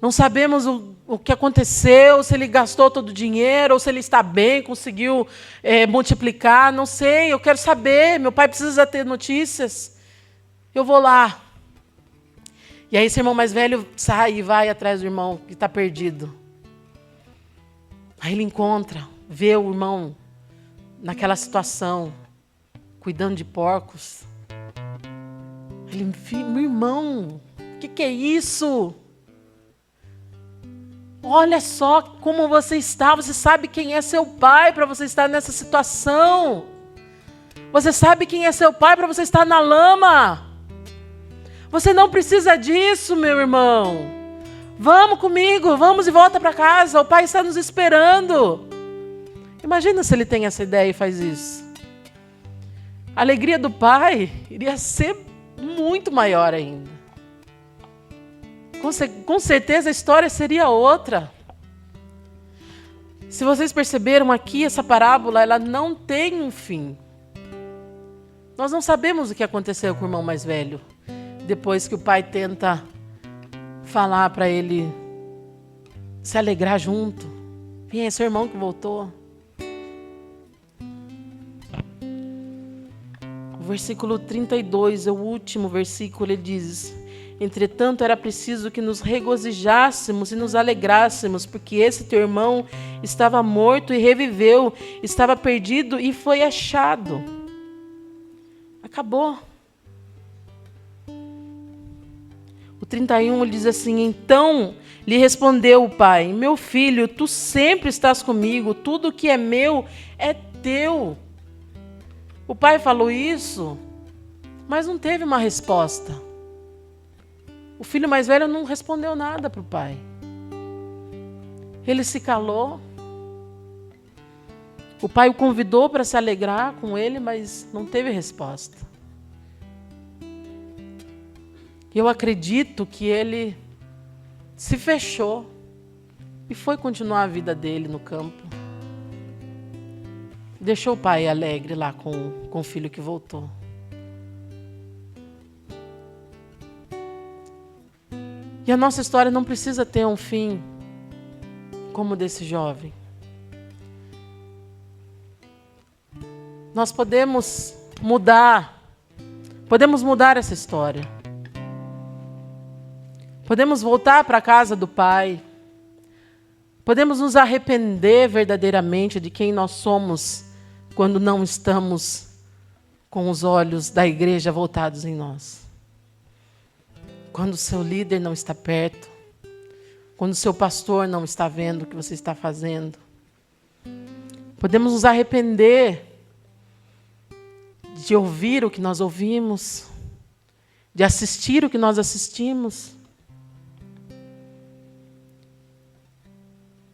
não sabemos o que aconteceu, se ele gastou todo o dinheiro, ou se ele está bem, conseguiu multiplicar, não sei, eu quero saber, meu pai precisa ter notícias, eu vou lá. E aí esse irmão mais velho sai e vai atrás do irmão que está perdido. Aí ele encontra, vê o irmão naquela situação, cuidando de porcos. Ele, meu irmão, o que é isso? Olha só como você está, você sabe quem é seu pai para você estar nessa situação. Você sabe quem é seu pai para você estar na lama. Você não precisa disso, meu irmão. Vamos comigo, vamos e volta para casa, o pai está nos esperando. Imagina se ele tem essa ideia e faz isso. A alegria do pai iria ser muito maior ainda. Com certeza a história seria outra. Se vocês perceberam aqui, essa parábola ela não tem um fim. Nós não sabemos o que aconteceu com o irmão mais velho. Depois que o pai tenta falar para ele se alegrar junto. Vem, é seu irmão que voltou. O versículo 32, é o último versículo, ele diz: entretanto, era preciso que nos regozijássemos e nos alegrássemos, porque esse teu irmão estava morto e reviveu, estava perdido e foi achado. Acabou. O 31, ele diz assim: então lhe respondeu o pai: meu filho, tu sempre estás comigo, tudo que é meu é teu. O pai falou isso, mas não teve uma resposta. O filho mais velho não respondeu nada para o pai. Ele se calou. O pai o convidou para se alegrar com ele, mas não teve resposta. Eu acredito que ele se fechou e foi continuar a vida dele no campo. Deixou o pai alegre lá com o filho que voltou. E a nossa história não precisa ter um fim como o desse jovem. nós podemos mudar essa história. Podemos voltar para a casa do Pai. Podemos nos arrepender verdadeiramente de quem nós somos quando não estamos com os olhos da igreja voltados em nós. Quando o seu líder não está perto. Quando o seu pastor não está vendo o que você está fazendo. Podemos nos arrepender de ouvir o que nós ouvimos, de assistir o que nós assistimos.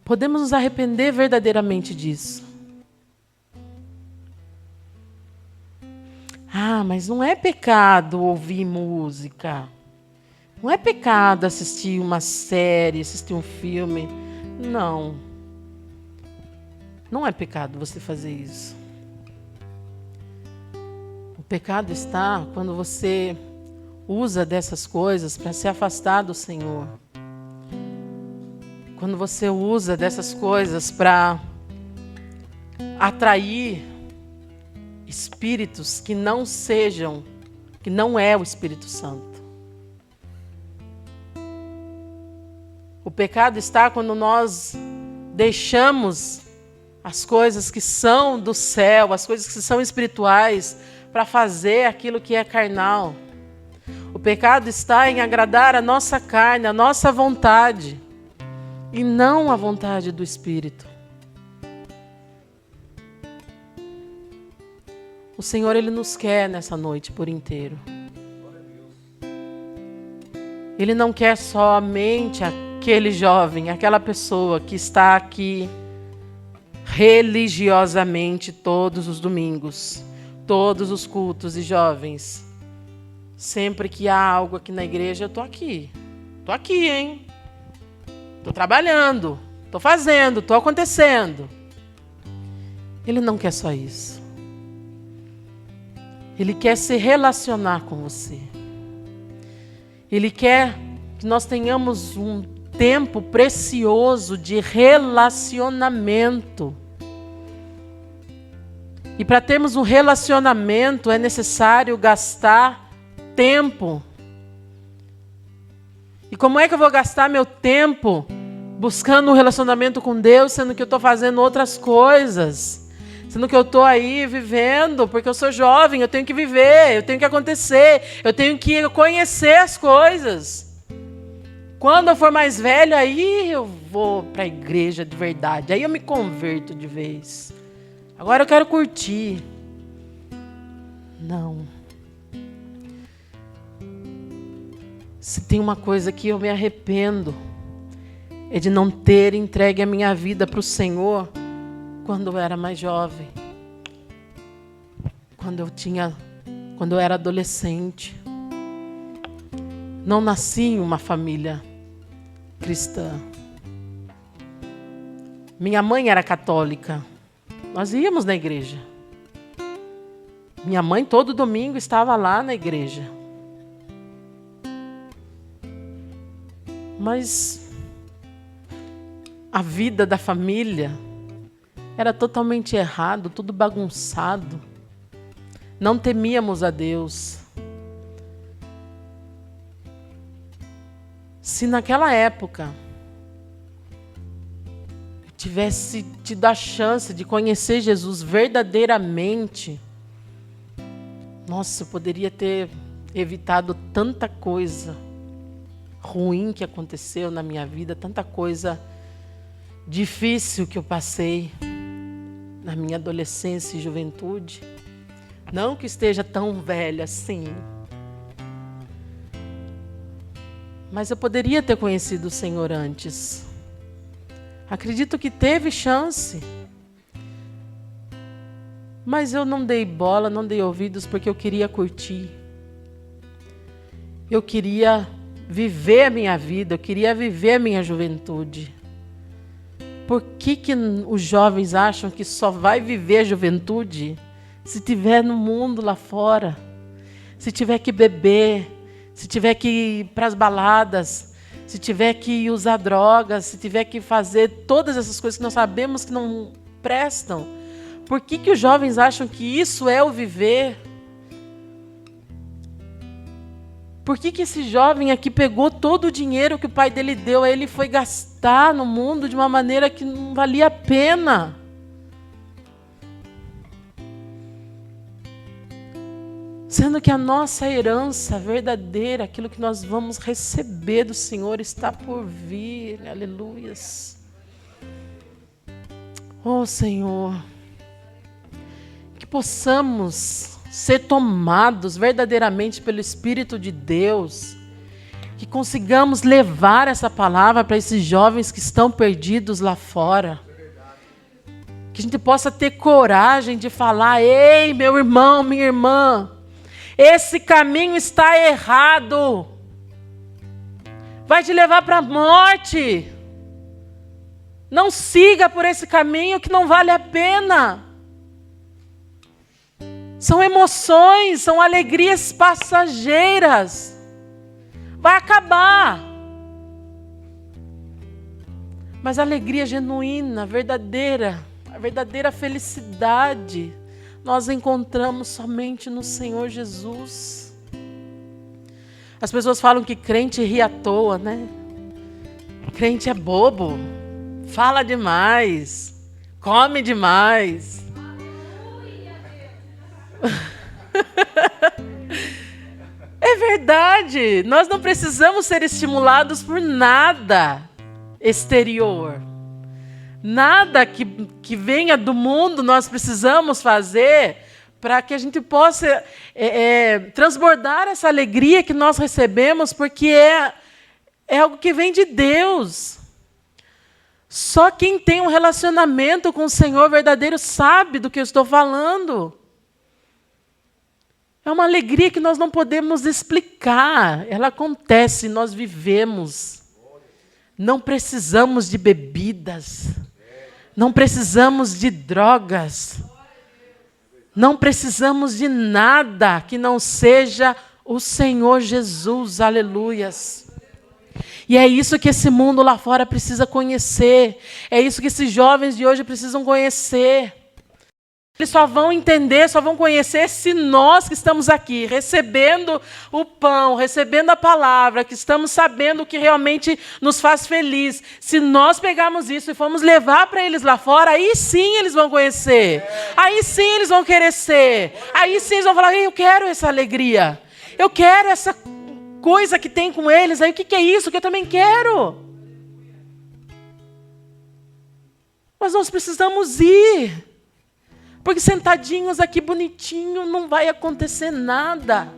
Podemos nos arrepender verdadeiramente disso. Ah, mas não é pecado ouvir música. Não é pecado assistir uma série, assistir um filme. Não. Não é pecado você fazer isso. O pecado está quando você usa dessas coisas para se afastar do Senhor. Quando você usa dessas coisas para atrair espíritos que não é o Espírito Santo. O pecado está quando nós deixamos as coisas que são do céu, as coisas que são espirituais, para fazer aquilo que é carnal. O pecado está em agradar a nossa carne, a nossa vontade, e não a vontade do Espírito. O Senhor, Ele nos quer nessa noite por inteiro. Ele não quer somente aquele jovem, aquela pessoa que está aqui religiosamente todos os domingos, todos os cultos e jovens. Sempre que há algo aqui na igreja, eu estou aqui. Estou aqui, hein? Estou trabalhando, estou fazendo, estou acontecendo. Ele não quer só isso. Ele quer se relacionar com você. Ele quer que nós tenhamos um tempo precioso de relacionamento. E para termos um relacionamento é necessário gastar tempo. E como é que eu vou gastar meu tempo buscando um relacionamento com Deus, sendo que eu estou fazendo outras coisas? Sendo que eu estou aí vivendo, porque eu sou jovem, eu tenho que viver, eu tenho que acontecer, eu tenho que conhecer as coisas. Quando eu for mais velho, aí eu vou para a igreja de verdade, aí eu me converto de vez. Agora eu quero curtir. Não. Se tem uma coisa que eu me arrependo, é de não ter entregue a minha vida para o Senhor quando eu era mais jovem. Quando eu era adolescente. Não nasci em uma família cristã. Minha mãe era católica. Nós íamos na igreja. Minha mãe todo domingo estava lá na igreja. Mas a vida da família era totalmente errado, tudo bagunçado. Não temíamos a Deus. Se naquela época eu tivesse tido a chance de conhecer Jesus verdadeiramente, nossa, eu poderia ter evitado tanta coisa ruim que aconteceu na minha vida, tanta coisa difícil que eu passei na minha adolescência e juventude. Não que esteja tão velha assim, mas eu poderia ter conhecido o Senhor antes. Acredito que teve chance, mas eu não dei bola, não dei ouvidos, porque eu queria curtir. Eu queria viver a minha vida, eu queria viver a minha juventude. Por que os jovens acham que só vai viver a juventude se tiver no mundo lá fora? Se tiver que beber, se tiver que ir para as baladas, se tiver que usar drogas, se tiver que fazer todas essas coisas que nós sabemos que não prestam. Por que os jovens acham que isso é o viver? Por que esse jovem aqui pegou todo o dinheiro que o pai dele deu a ele e foi gastar no mundo de uma maneira que não valia a pena? Sendo que a nossa herança verdadeira, aquilo que nós vamos receber do Senhor, está por vir. Aleluias. Oh, Senhor, que possamos ser tomados verdadeiramente pelo Espírito de Deus, que consigamos levar essa palavra para esses jovens que estão perdidos lá fora, que a gente possa ter coragem de falar: ei, meu irmão, minha irmã, esse caminho está errado, vai te levar para a morte, não siga por esse caminho que não vale a pena. São emoções, são alegrias passageiras. Vai acabar. Mas a alegria genuína, verdadeira, a verdadeira felicidade, nós encontramos somente no Senhor Jesus. As pessoas falam que crente ri à toa, né? Crente é bobo, fala demais, come demais. É verdade, nós não precisamos ser estimulados por nada exterior. Nada que venha do mundo nós precisamos fazer para que a gente possa transbordar essa alegria que nós recebemos, porque é algo que vem de Deus. Só quem tem um relacionamento com o Senhor verdadeiro sabe do que eu estou falando. É uma alegria que nós não podemos explicar. Ela acontece, nós vivemos. Não precisamos de bebidas. Não precisamos de drogas. Não precisamos de nada que não seja o Senhor Jesus. Aleluias. E é isso que esse mundo lá fora precisa conhecer. É isso que esses jovens de hoje precisam conhecer. Eles só vão entender, só vão conhecer se nós que estamos aqui, recebendo o pão, recebendo a palavra, que estamos sabendo o que realmente nos faz feliz. Se nós pegarmos isso e formos levar para eles lá fora, aí sim eles vão conhecer. Aí sim eles vão querer ser. Aí sim eles vão falar: eu quero essa alegria. Eu quero essa coisa que tem com eles. Aí o que é isso que eu também quero? Mas nós precisamos ir. Porque sentadinhos aqui bonitinho não vai acontecer nada.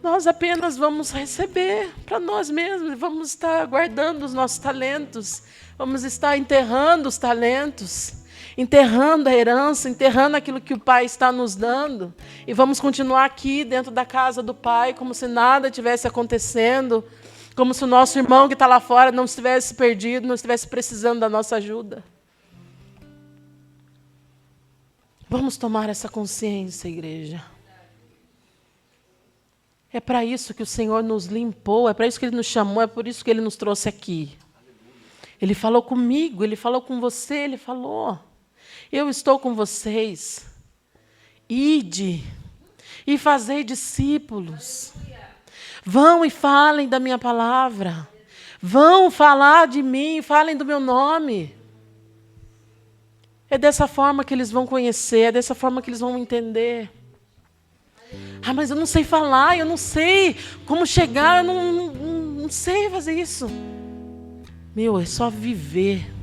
Nós apenas vamos receber para nós mesmos. Vamos estar guardando os nossos talentos. Vamos estar enterrando os talentos. Enterrando a herança, enterrando aquilo que o Pai está nos dando. E vamos continuar aqui dentro da casa do Pai como se nada tivesse acontecendo. Como se o nosso irmão que está lá fora não estivesse perdido, não estivesse precisando da nossa ajuda. Vamos tomar essa consciência, igreja. É para isso que o Senhor nos limpou, é para isso que Ele nos chamou, é por isso que Ele nos trouxe aqui. Ele falou comigo, Ele falou com você, Ele falou: eu estou com vocês. Ide e fazei discípulos. Vão e falem da minha palavra. Vão falar de mim, falem do meu nome. É dessa forma que eles vão conhecer, é dessa forma que eles vão entender. Ah, mas eu não sei falar, eu não sei como chegar, eu não sei fazer isso. Meu, é só viver.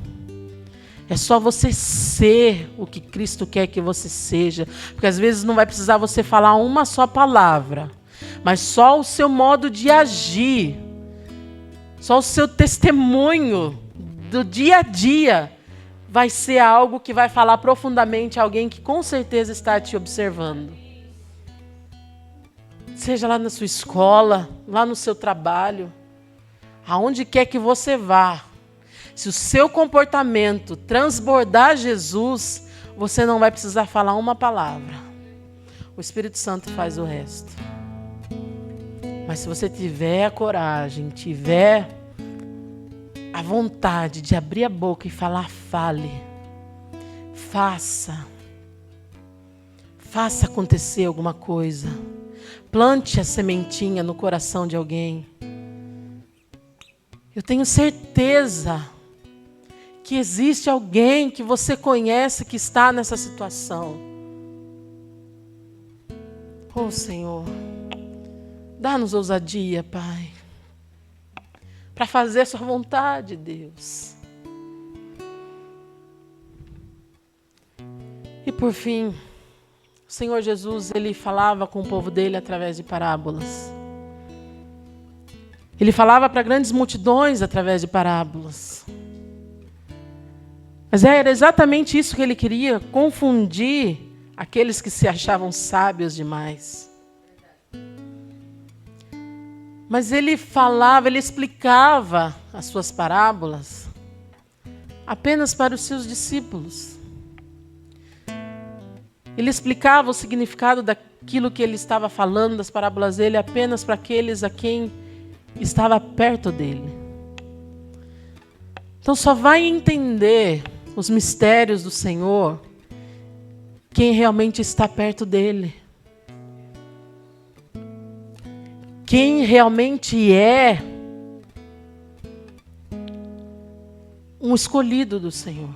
É só você ser o que Cristo quer que você seja. Porque às vezes não vai precisar você falar uma só palavra, mas só o seu modo de agir, só o seu testemunho do dia a dia vai ser algo que vai falar profundamente a alguém que com certeza está te observando. Seja lá na sua escola, lá no seu trabalho, aonde quer que você vá, se o seu comportamento transbordar Jesus, você não vai precisar falar uma palavra. O Espírito Santo faz o resto. Mas se você tiver a coragem, tiver a vontade de abrir a boca e falar, fale. faça acontecer alguma coisa. Plante a sementinha no coração de alguém. Eu tenho certeza que existe alguém que você conhece que está nessa situação. Oh, Senhor, dá-nos ousadia, Pai, para fazer a sua vontade, Deus. E por fim, o Senhor Jesus, Ele falava com o povo dele através de parábolas. Ele falava para grandes multidões através de parábolas. Mas era exatamente isso que Ele queria, confundir aqueles que se achavam sábios demais. Mas Ele falava, Ele explicava as suas parábolas apenas para os seus discípulos. Ele explicava o significado daquilo que Ele estava falando, das parábolas dele, apenas para aqueles a quem estava perto dele. Então só vai entender os mistérios do Senhor quem realmente está perto dele. Quem realmente é um escolhido do Senhor.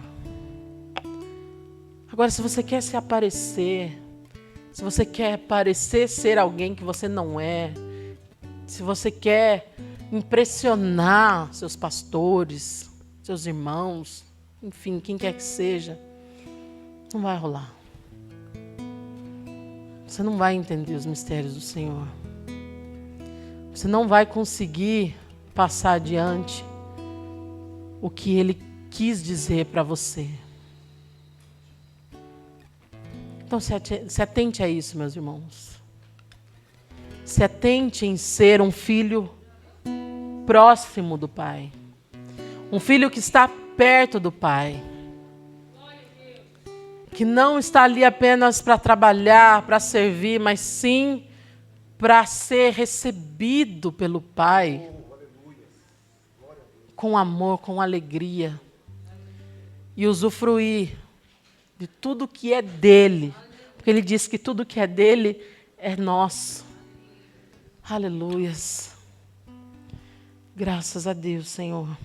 Agora, se você quer se aparecer, se você quer parecer ser alguém que você não é, se você quer impressionar seus pastores, seus irmãos, enfim, quem quer que seja, não vai rolar. Você não vai entender os mistérios do Senhor. Você não vai conseguir passar adiante o que Ele quis dizer para você. Então se atente a isso, meus irmãos. Se atente em ser um filho próximo do Pai. Um filho que está perto do Pai. Que não está ali apenas para trabalhar, para servir, mas sim para ser recebido pelo Pai. Com amor, com alegria. E usufruir de tudo que é dele. Porque Ele diz que tudo que é dele é nosso. Aleluias. Graças a Deus, Senhor.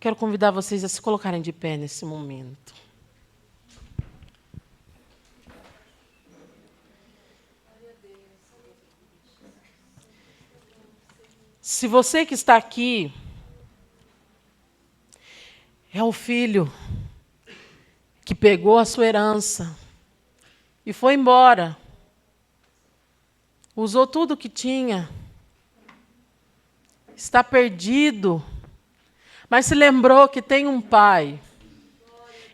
Quero convidar vocês a se colocarem de pé nesse momento. Se você que está aqui é o filho que pegou a sua herança e foi embora, usou tudo que tinha, está perdido, mas se lembrou que tem um pai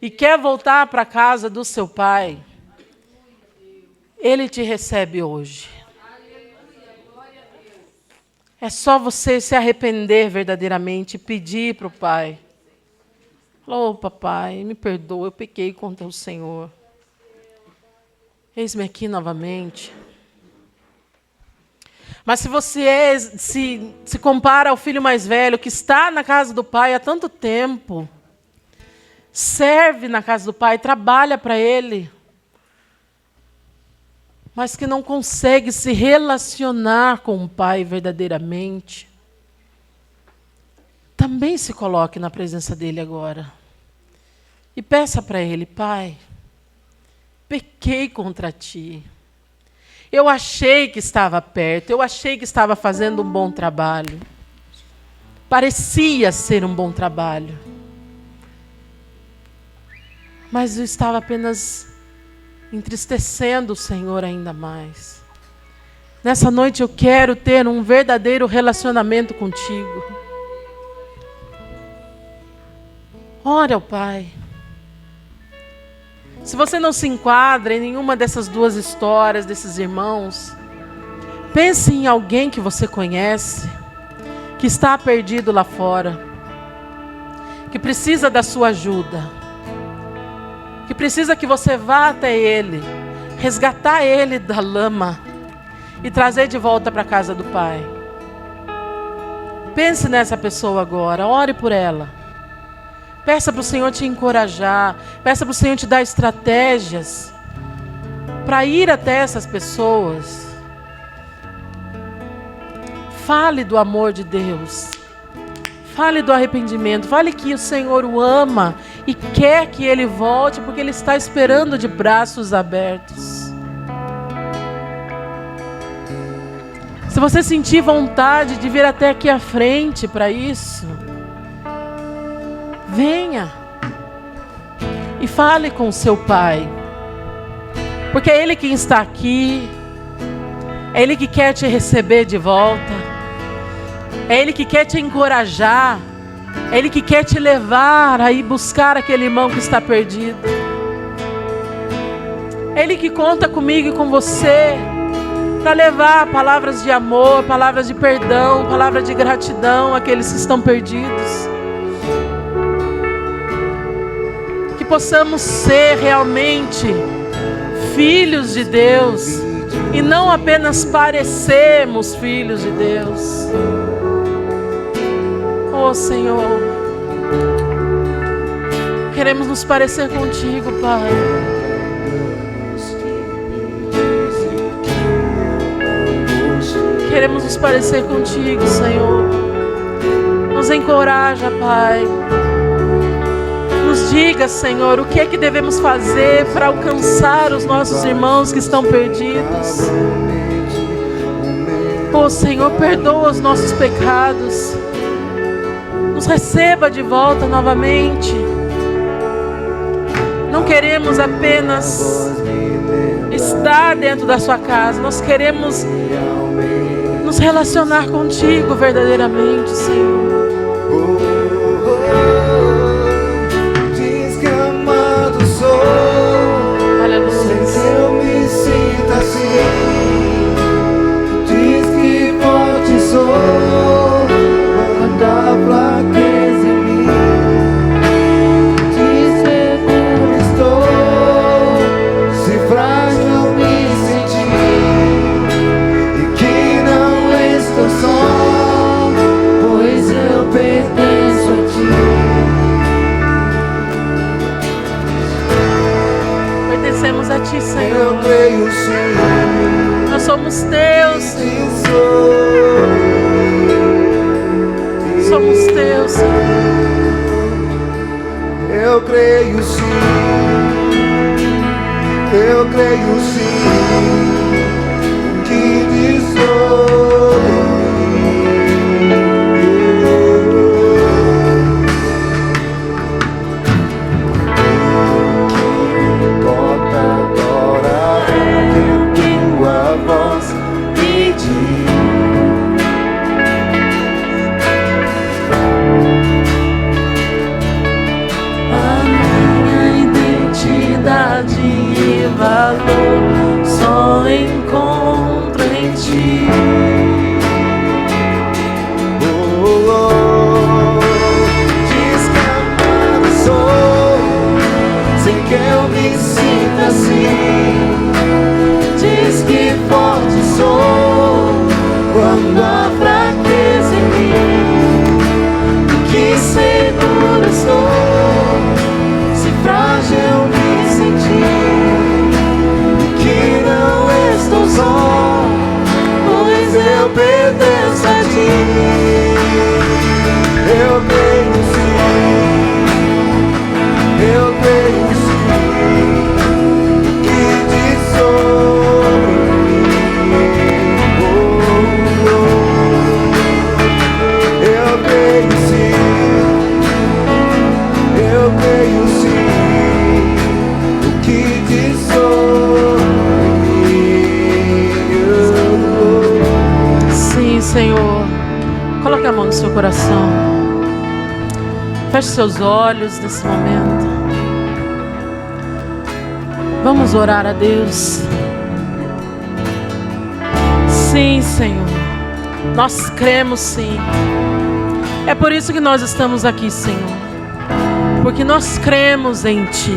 e quer voltar para a casa do seu pai, Ele te recebe hoje. É só você se arrepender verdadeiramente e pedir para o Pai. Oh, papai, me perdoa, eu pequei contra o Senhor. Eis-me aqui novamente. Mas se você se compara ao filho mais velho, que está na casa do Pai há tanto tempo, serve na casa do Pai, trabalha para Ele, mas que não consegue se relacionar com o Pai verdadeiramente, também se coloque na presença dEle agora. E peça para Ele: Pai, pequei contra Ti. Eu achei que estava perto, eu achei que estava fazendo um bom trabalho. Parecia ser um bom trabalho. Mas eu estava apenas entristecendo o Senhor ainda mais. Nessa noite eu quero ter um verdadeiro relacionamento contigo. Ore ao Pai. Se você não se enquadra em nenhuma dessas duas histórias, desses irmãos, pense em alguém que você conhece, que está perdido lá fora, que precisa da sua ajuda, que precisa que você vá até ele, resgatar ele da lama e trazer de volta para a casa do Pai. Pense nessa pessoa agora, ore por ela. Peça para o Senhor te encorajar. Peça para o Senhor te dar estratégias para ir até essas pessoas. Fale do amor de Deus. Fale do arrependimento. Fale que o Senhor o ama e quer que ele volte, porque ele está esperando de braços abertos. Se você sentir vontade de vir até aqui à frente para isso, venha e fale com o seu pai, porque é ele quem está aqui, é ele que quer te receber de volta, é ele que quer te encorajar, é ele que quer te levar a ir buscar aquele irmão que está perdido. É ele que conta comigo e com você para levar palavras de amor, palavras de perdão, palavras de gratidão àqueles que estão perdidos. Que possamos ser realmente filhos de Deus e não apenas parecermos filhos de Deus. Oh Senhor, queremos nos parecer contigo, Pai. Queremos nos parecer contigo, Senhor. Nos encoraja, Pai. Nos diga, Senhor, o que é que devemos fazer para alcançar os nossos irmãos que estão perdidos. Oh Senhor, perdoa os nossos pecados. Nos receba de volta novamente. Não queremos apenas estar dentro da sua casa. Nós queremos nos relacionar contigo verdadeiramente, Senhor. Diz que amado sou, Aleluia. sem que eu me sinta assim. Diz que forte sou, quando há fraqueza em mim. Diz que seguro estou, se frágil eu me sentir, e que não estou só, pois eu pertenço a ti. Pertencemos a ti, Eu Senhor. creio sim, Nós somos teus, Senhor. Somos teus, Senhor. eu creio sim, eu creio sim, que diz sobre mim. Que importa agora é que tua voz me diz. A minha identidade e valor só encontro em ti. Diz que amado sou, sem que eu me sinta assim. Diz que forte sou, quando há fraqueza em mim. Que seguro estou, se frágil eu me sentir. Que não estou só, pois eu pertenço a ti. Eu creio sim, eu creio sim, que diz sobre mim. Eu creio sim, eu creio sim, o que diz sobre mim. Sim, Senhor. Coloque a mão no seu coração. Feche seus olhos nesse momento. Vamos orar a Deus. Sim, Senhor. Nós cremos sim. É por isso que nós estamos aqui, Senhor. Porque nós cremos em Ti.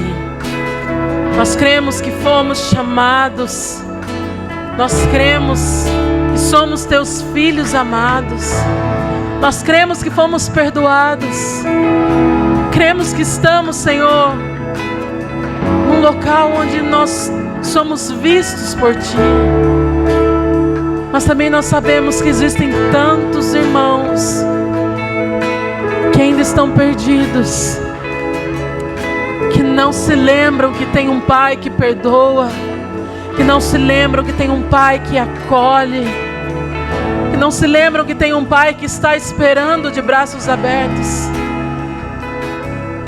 Nós cremos que fomos chamados. Nós cremos que somos Teus filhos amados. Nós cremos que fomos perdoados. Cremos que estamos, Senhor, num local onde nós somos vistos por Ti. Mas também nós sabemos que existem tantos irmãos que ainda estão perdidos, que não se lembram que tem um Pai que perdoa, que não se lembram que tem um Pai que acolhe, que não se lembram que tem um Pai que está esperando de braços abertos.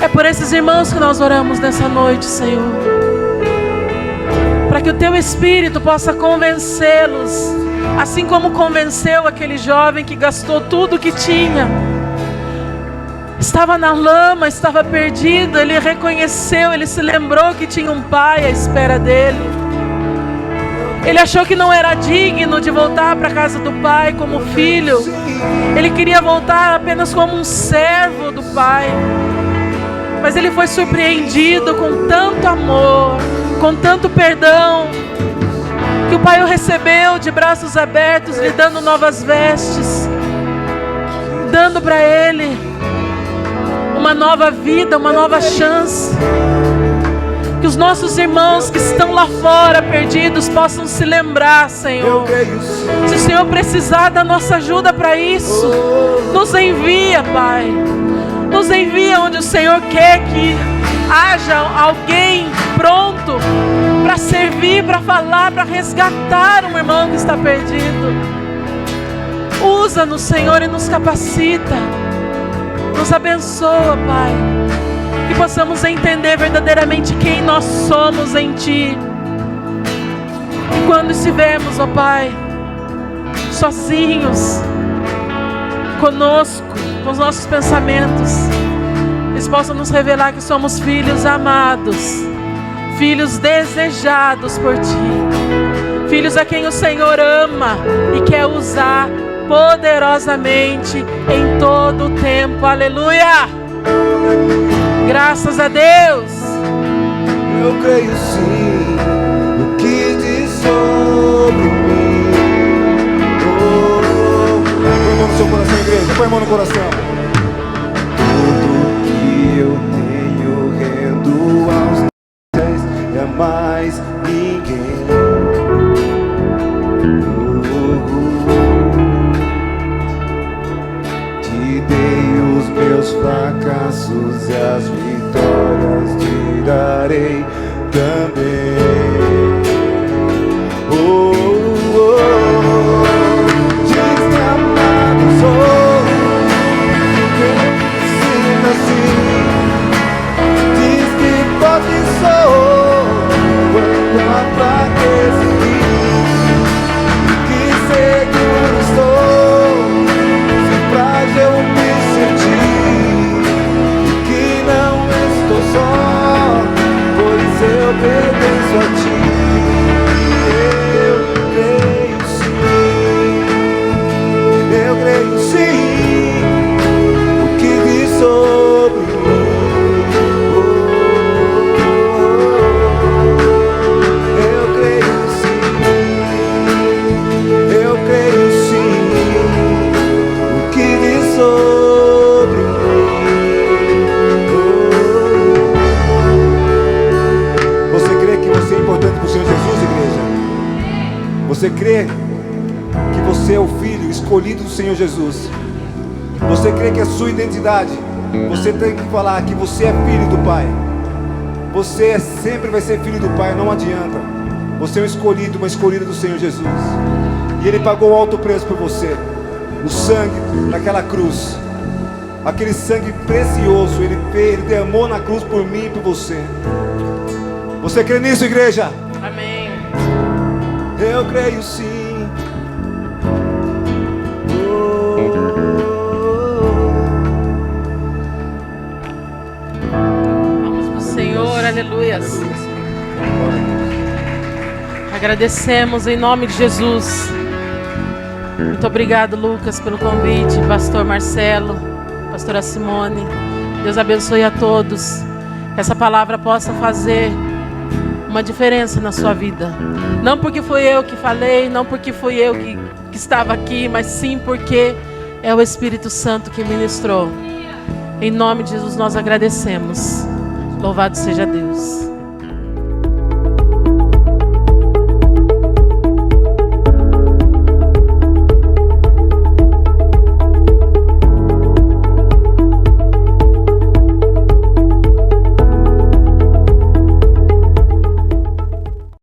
É por esses irmãos que nós oramos nessa noite, Senhor, para que o Teu Espírito possa convencê-los, assim como convenceu aquele jovem que gastou tudo o que tinha. Estava na lama, estava perdido, ele reconheceu, ele se lembrou que tinha um Pai à espera dele. Ele achou que não era digno de voltar para a casa do Pai como filho. Ele queria voltar apenas como um servo do Pai. Mas ele foi surpreendido com tanto amor, com tanto perdão, que o Pai o recebeu de braços abertos, lhe dando novas vestes, dando para ele uma nova vida, uma nova chance. Que os nossos irmãos que estão lá fora perdidos possam se lembrar, Senhor. Se o Senhor precisar da nossa ajuda para isso, nos envia, Pai. Nos envia onde o Senhor quer que haja alguém pronto para servir, para falar, para resgatar um irmão que está perdido. Usa-nos, Senhor, e nos capacita. Nos abençoa, Pai. Que possamos entender verdadeiramente quem nós somos em Ti. E quando estivermos, ó Pai, sozinhos, conosco, com os nossos pensamentos, eles possam nos revelar que somos filhos amados, filhos desejados por Ti, filhos a quem o Senhor ama e quer usar poderosamente em todo o tempo. Aleluia! Graças a Deus. Eu creio sim no que diz sobre mim. Põe a mão no seu coração, igreja. Põe a mão no coração. Tudo que eu tenho rendo aos pés e a mais ninguém. Te dei os meus fracassos e as vitórias te darei também. Diz que amado sou, que me sinto assim. Diz que forte sou, quando a fraqueza em mim. Que seguro estou, se frágil eu me sentir. Que não estou só, pois eu pertenço a Ti. Eu creio sim, o que diz sobre mim. Eu creio sim, o que diz sobre mim. Você crê que você é importante para o Senhor Jesus, igreja? Você crê que você é o filho escolhido do Senhor Jesus? Você crê que a sua identidade, você tem que falar que você é filho do Pai? Você sempre vai ser filho do Pai, não adianta. Você é um escolhido, uma escolhida do Senhor Jesus. E Ele pagou o alto preço por você. O sangue naquela cruz, aquele sangue precioso, Ele derramou na cruz por mim e por você. Você crê nisso, igreja? Amém. Eu creio sim. Vamos pro Senhor, aleluias. Agradecemos em nome de Jesus. Muito obrigado, Lucas, pelo convite, pastor Marcelo, pastora Simone. Deus abençoe a todos. Que essa palavra possa fazer uma diferença na sua vida. Não porque fui eu que falei, não porque fui eu que estava aqui, mas sim porque é o Espírito Santo que ministrou. Em nome de Jesus nós agradecemos. Louvado seja Deus.